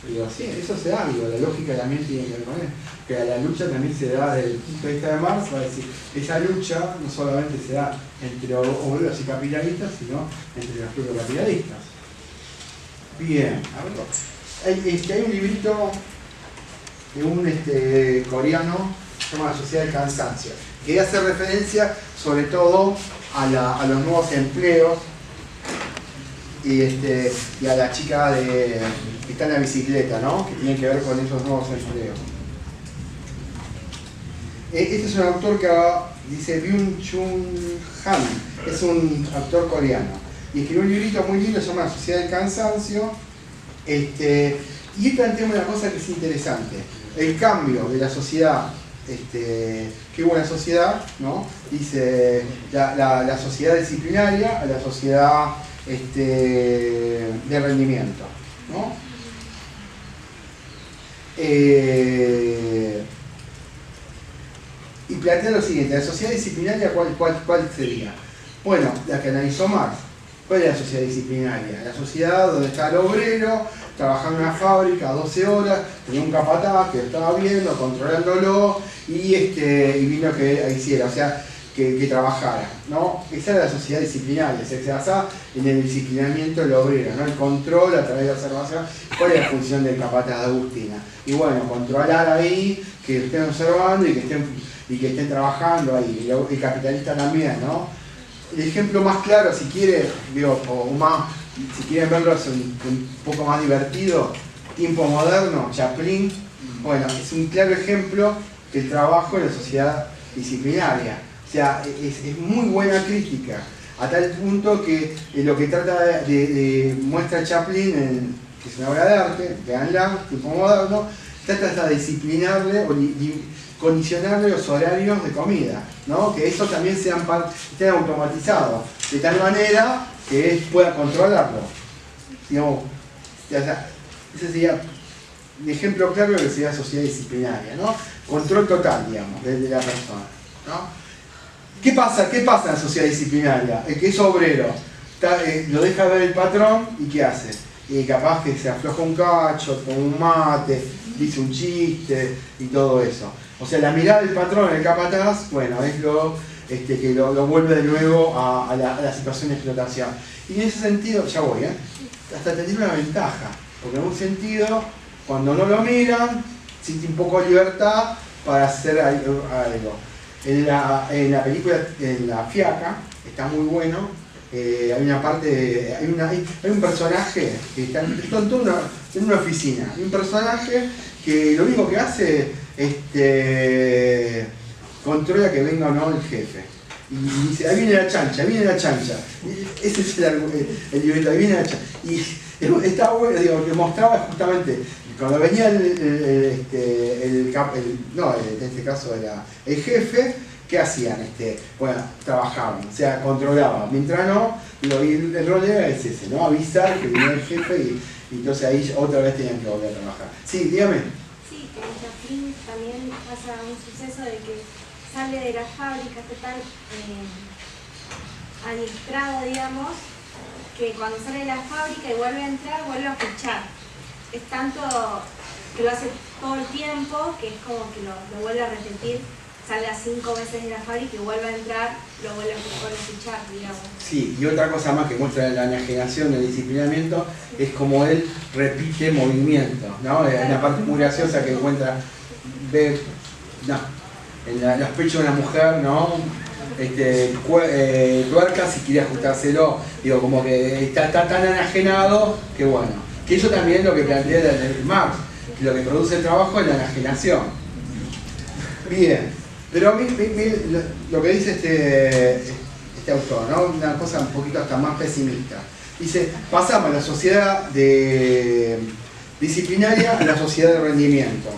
digo, sí, eso se da, digo, la lógica también tiene que ver con eso. Que la lucha también se da desde el punto de vista de Marx, va a decir, esa lucha no solamente se da entre obreros y capitalistas, sino entre los propios capitalistas. Bien, a ver, hay un librito de un coreano, se llama La Sociedad del Cansancio, que hace referencia sobre todo a los nuevos empleos y a la chica que está en la bicicleta, ¿no? Que tiene que ver con esos nuevos empleos. Este es un autor que dice Byung-Chul Han, es un autor coreano, y escribió un librito muy lindo, se llama La Sociedad del Cansancio, y él plantea una cosa que es interesante, el cambio de la sociedad, que hubo en la sociedad, ¿no? Dice la sociedad disciplinaria a la sociedad de rendimiento, ¿no? Y plantea lo siguiente, la sociedad disciplinaria, ¿cuál sería? Bueno, la que analizó Marx. ¿Cuál es la sociedad disciplinaria? La sociedad donde está el obrero, trabajando en una fábrica 12 horas, tenía un capataz que lo estaba viendo, controlándolo, y vino que hiciera, o sea, que trabajara, ¿no? Esa era la sociedad disciplinaria, se basaba en el disciplinamiento del obrero, ¿no? El control a través de la observación. ¿Cuál es la función del capataz de Agustina? Y bueno, controlar ahí, que estén observando y que estén trabajando ahí, y el capitalista también, ¿no? El ejemplo más claro, si quieren, si quieren verlo un poco más divertido, tiempo moderno, Chaplin, bueno, es un claro ejemplo del trabajo en la sociedad disciplinaria. O sea, es muy buena crítica, a tal punto que lo que trata de muestra Chaplin, que es una obra de arte, veanla, tiempo moderno, trata de disciplinarle o condicionarle los horarios de comida, ¿no? Que eso también estén automatizados, de tal manera que él pueda controlarlo. Digamos, ese sería un ejemplo claro de lo que sería sociedad disciplinaria, ¿no? Control total, digamos, de la persona, ¿no? ¿Qué pasa en la sociedad disciplinaria? El que es obrero, lo deja ver el patrón y ¿qué hace? Y capaz que se afloja un cacho, con un mate, dice un chiste y todo eso. O sea, la mirada del patrón, el capataz, bueno, es que lo vuelve de nuevo a la situación de explotación. Y en ese sentido, ya voy, hasta tener una ventaja, porque en un sentido, cuando no lo miran, siente un poco de libertad para hacer algo. En la película, en La Fiaca, está muy bueno. Hay una parte, hay un personaje que está en una oficina. Hay un personaje que lo único que hace controla que venga o no el jefe. Y dice, ahí viene la chancha, ahí viene la chancha. Ese es el libreto, ahí viene la chancha. Y está bueno, digo, que mostraba justamente cuando venía en este caso era el jefe, ¿qué hacían? Bueno, trabajaban, o sea, controlaban. Mientras no, el rol era ese, ¿no? Avisar que venía el jefe y entonces ahí otra vez tenían que volver a trabajar. Sí, dígame. Sí, que en Chaplin también pasa un suceso de que sale de la fábrica, está tan adiestrado, digamos, que cuando sale de la fábrica y vuelve a entrar, vuelve a fichar. Es tanto que lo hace todo el tiempo, que es como que lo vuelve a repetir, salga 5 veces de la fábrica y vuelve a entrar, lo vuelve a fichar, digamos. Sí, y otra cosa más que muestra la enajenación, el disciplinamiento, es como él repite movimientos, ¿no? Hay una parte muy graciosa que encuentra, ve, no, en los pechos de una mujer, ¿no? Tuercas y quiere ajustárselo, digo, como que está tan enajenado que bueno, que eso también es lo que plantea el Marx, que lo que produce el trabajo es la enajenación. Bien, pero a mí lo que dice este autor, ¿no? Una cosa un poquito hasta más pesimista, dice, pasamos a la sociedad disciplinaria a la sociedad de rendimiento.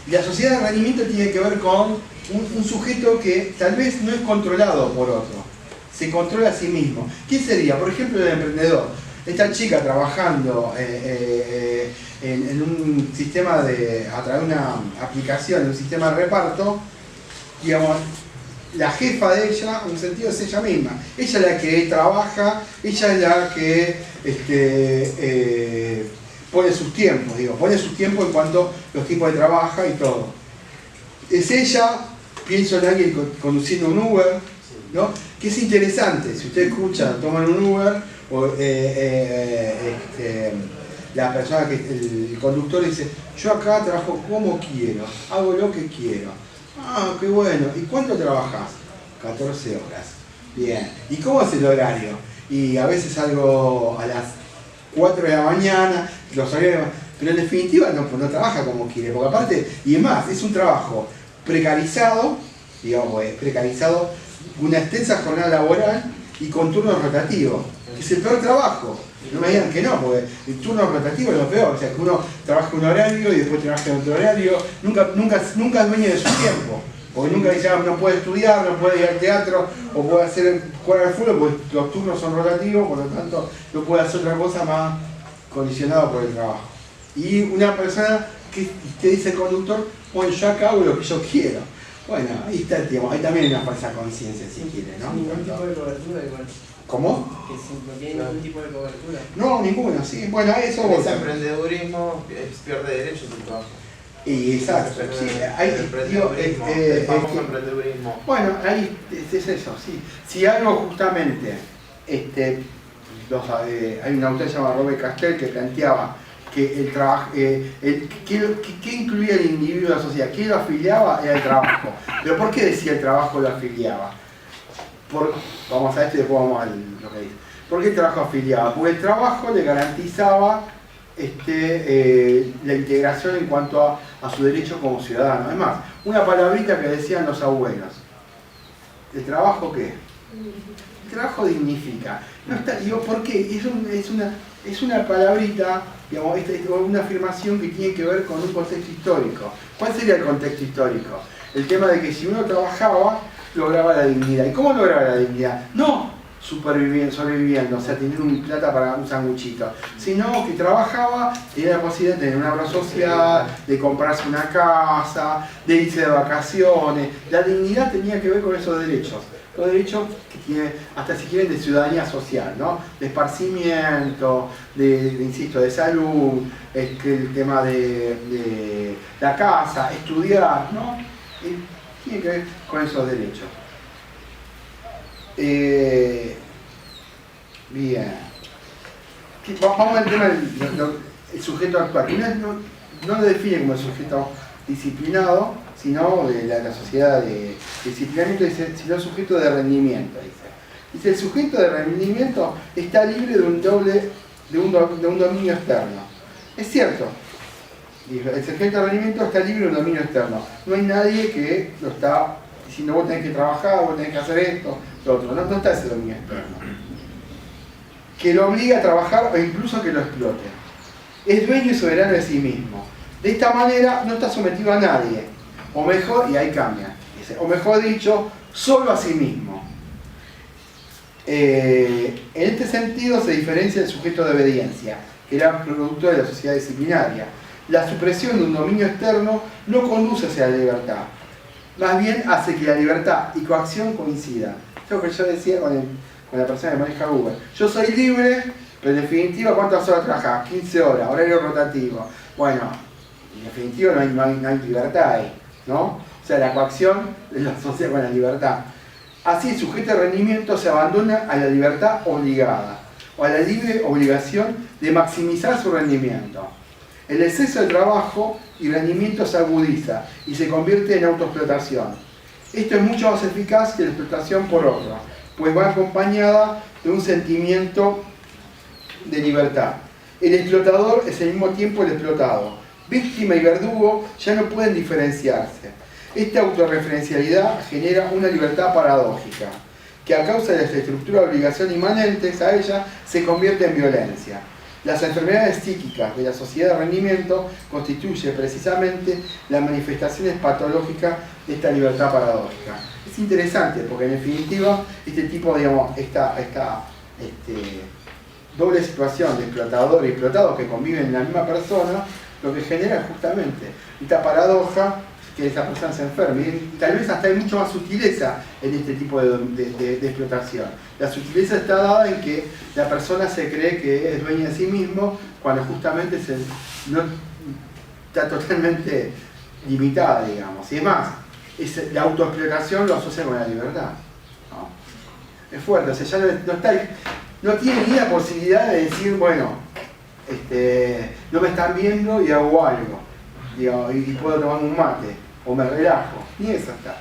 Y la sociedad de rendimiento tiene que ver con un sujeto que tal vez no es controlado por otro, se controla a sí mismo. ¿Quién sería? Por ejemplo, el emprendedor. Esta chica trabajando en un sistema a través de una aplicación, un sistema de reparto, digamos, la jefa de ella, en un sentido, es ella misma. Ella es la que trabaja, ella es la que pone sus tiempos, pone sus tiempos en cuanto a los tipos de trabajo y todo. Es ella, pienso en alguien conduciendo un Uber, ¿no? Que es interesante, si ustedes escuchan, toman un Uber, o la persona el conductor dice, yo acá trabajo como quiero, hago lo que quiero. Ah, qué bueno. ¿Y cuánto trabajas? 14 horas. Bien. ¿Y cómo es el horario? Y a veces salgo a las 4 de la mañana, los horarios, pero en definitiva no trabaja como quiere, porque aparte, y es más, es un trabajo precarizado, digamos, precarizado, una extensa jornada laboral y con turnos rotativos, que es el peor trabajo. No me digan que no, porque el turno rotativo es lo peor, o sea, que uno trabaja un horario y después trabaja en otro horario, nunca es dueño de su tiempo, porque nunca dice, no puede estudiar, no puede ir al teatro, o puede jugar al fútbol, porque los turnos son rotativos, por lo tanto no puede hacer otra cosa más condicionado por el trabajo. Y una persona que dice el conductor, bueno, yo acá hago lo que yo quiero. Bueno, ahí está el tiempo, ahí también hay una falsa conciencia, si quiere, ¿no? Ningún tipo de cobertura igual. ¿Cómo? Que no tiene ningún tipo de cobertura. No, ninguno, sí. Bueno, eso en ese emprendedurismo pierde derechos el trabajo. Y exacto, sí, hay el famoso emprendedurismo. Bueno, ahí es eso, sí. Si algo justamente, hay un autor llamado Robert Castell que planteaba que el trabajo, ¿qué incluía el individuo de la sociedad? ¿Qué lo afiliaba? Era el trabajo. ¿Pero por qué decía el trabajo lo afiliaba? Vamos a esto y después vamos a lo que dice. ¿Por qué el trabajo afiliaba? Porque el trabajo le garantizaba la integración en cuanto a su derecho como ciudadano. Además, una palabrita que decían los abuelos. ¿El trabajo qué? El trabajo dignifica. No está, digo, ¿por qué? Es una palabrita, digamos, una afirmación que tiene que ver con un contexto histórico. ¿Cuál sería el contexto histórico? El tema de que si uno trabajaba, lograba la dignidad. ¿Y cómo lograba la dignidad? No sobreviviendo, o sea, teniendo plata para un sanguchito, sino que trabajaba, tenía la posibilidad de tener una obra social, de comprarse una casa, de irse de vacaciones. La dignidad tenía que ver con esos derechos. Los derechos que tiene, hasta si quieren, de ciudadanía social, ¿no? De esparcimiento, insisto, de salud, el tema de la casa, estudiar, ¿no? Tiene que ver con esos derechos. Bien. Vamos al tema del sujeto actual. No lo define como el sujeto disciplinado, sino de la sociedad de disciplinamiento, sino el sujeto de rendimiento. Dice, el sujeto de rendimiento está libre de un dominio externo. Es cierto. El sujeto de rendimiento está libre de un dominio externo. No hay nadie que lo está diciendo, vos tenés que trabajar, vos tenés que hacer esto, lo otro. No está ese dominio externo. Que lo obliga a trabajar o incluso que lo explote. Es dueño y soberano de sí mismo. De esta manera no está sometido a nadie. O mejor, y ahí cambia, dice, o mejor dicho, solo a sí mismo. En este sentido se diferencia el sujeto de obediencia, que era producto de la sociedad disciplinaria. La supresión de un dominio externo no conduce hacia la libertad. Más bien hace que la libertad y coacción coincidan. Esto es lo que yo decía con la persona que maneja Uber. Yo soy libre, pero en definitiva, ¿cuántas horas trabajás? 15 horas, horario rotativo. Bueno, En definitiva no hay libertad ahí, ¿no? O sea, la coacción lo asocia con la libertad. Así, el sujeto de rendimiento se abandona a la libertad obligada o a la libre obligación de maximizar su rendimiento. El exceso de trabajo y rendimiento se agudiza y se convierte en autoexplotación. Esto es mucho más eficaz que la explotación por otro, pues va acompañada de un sentimiento de libertad. El explotador es al mismo tiempo el explotado. Víctima y verdugo ya no pueden diferenciarse. Esta autorreferencialidad genera una libertad paradójica, que a causa de la estructura de obligación inmanentes a ella se convierte en violencia. Las enfermedades psíquicas de la sociedad de rendimiento constituyen precisamente las manifestaciones patológicas de esta libertad paradójica. Es interesante porque en definitiva este tipo, digamos, esta doble situación de explotador y explotado que conviven en la misma persona, lo que genera justamente esta paradoja que esa persona se enferme. Y tal vez hasta hay mucho más sutileza en este tipo de explotación. La sutileza está dada en que la persona se cree que es dueña de sí mismo cuando justamente no está totalmente limitada, digamos. Y es más, la autoexplotación lo asocia con la libertad, ¿no? Es fuerte, o sea, ya no tiene ni la posibilidad de decir, bueno, no me están viendo y hago algo, y puedo tomar un mate, o me relajo, ni eso está.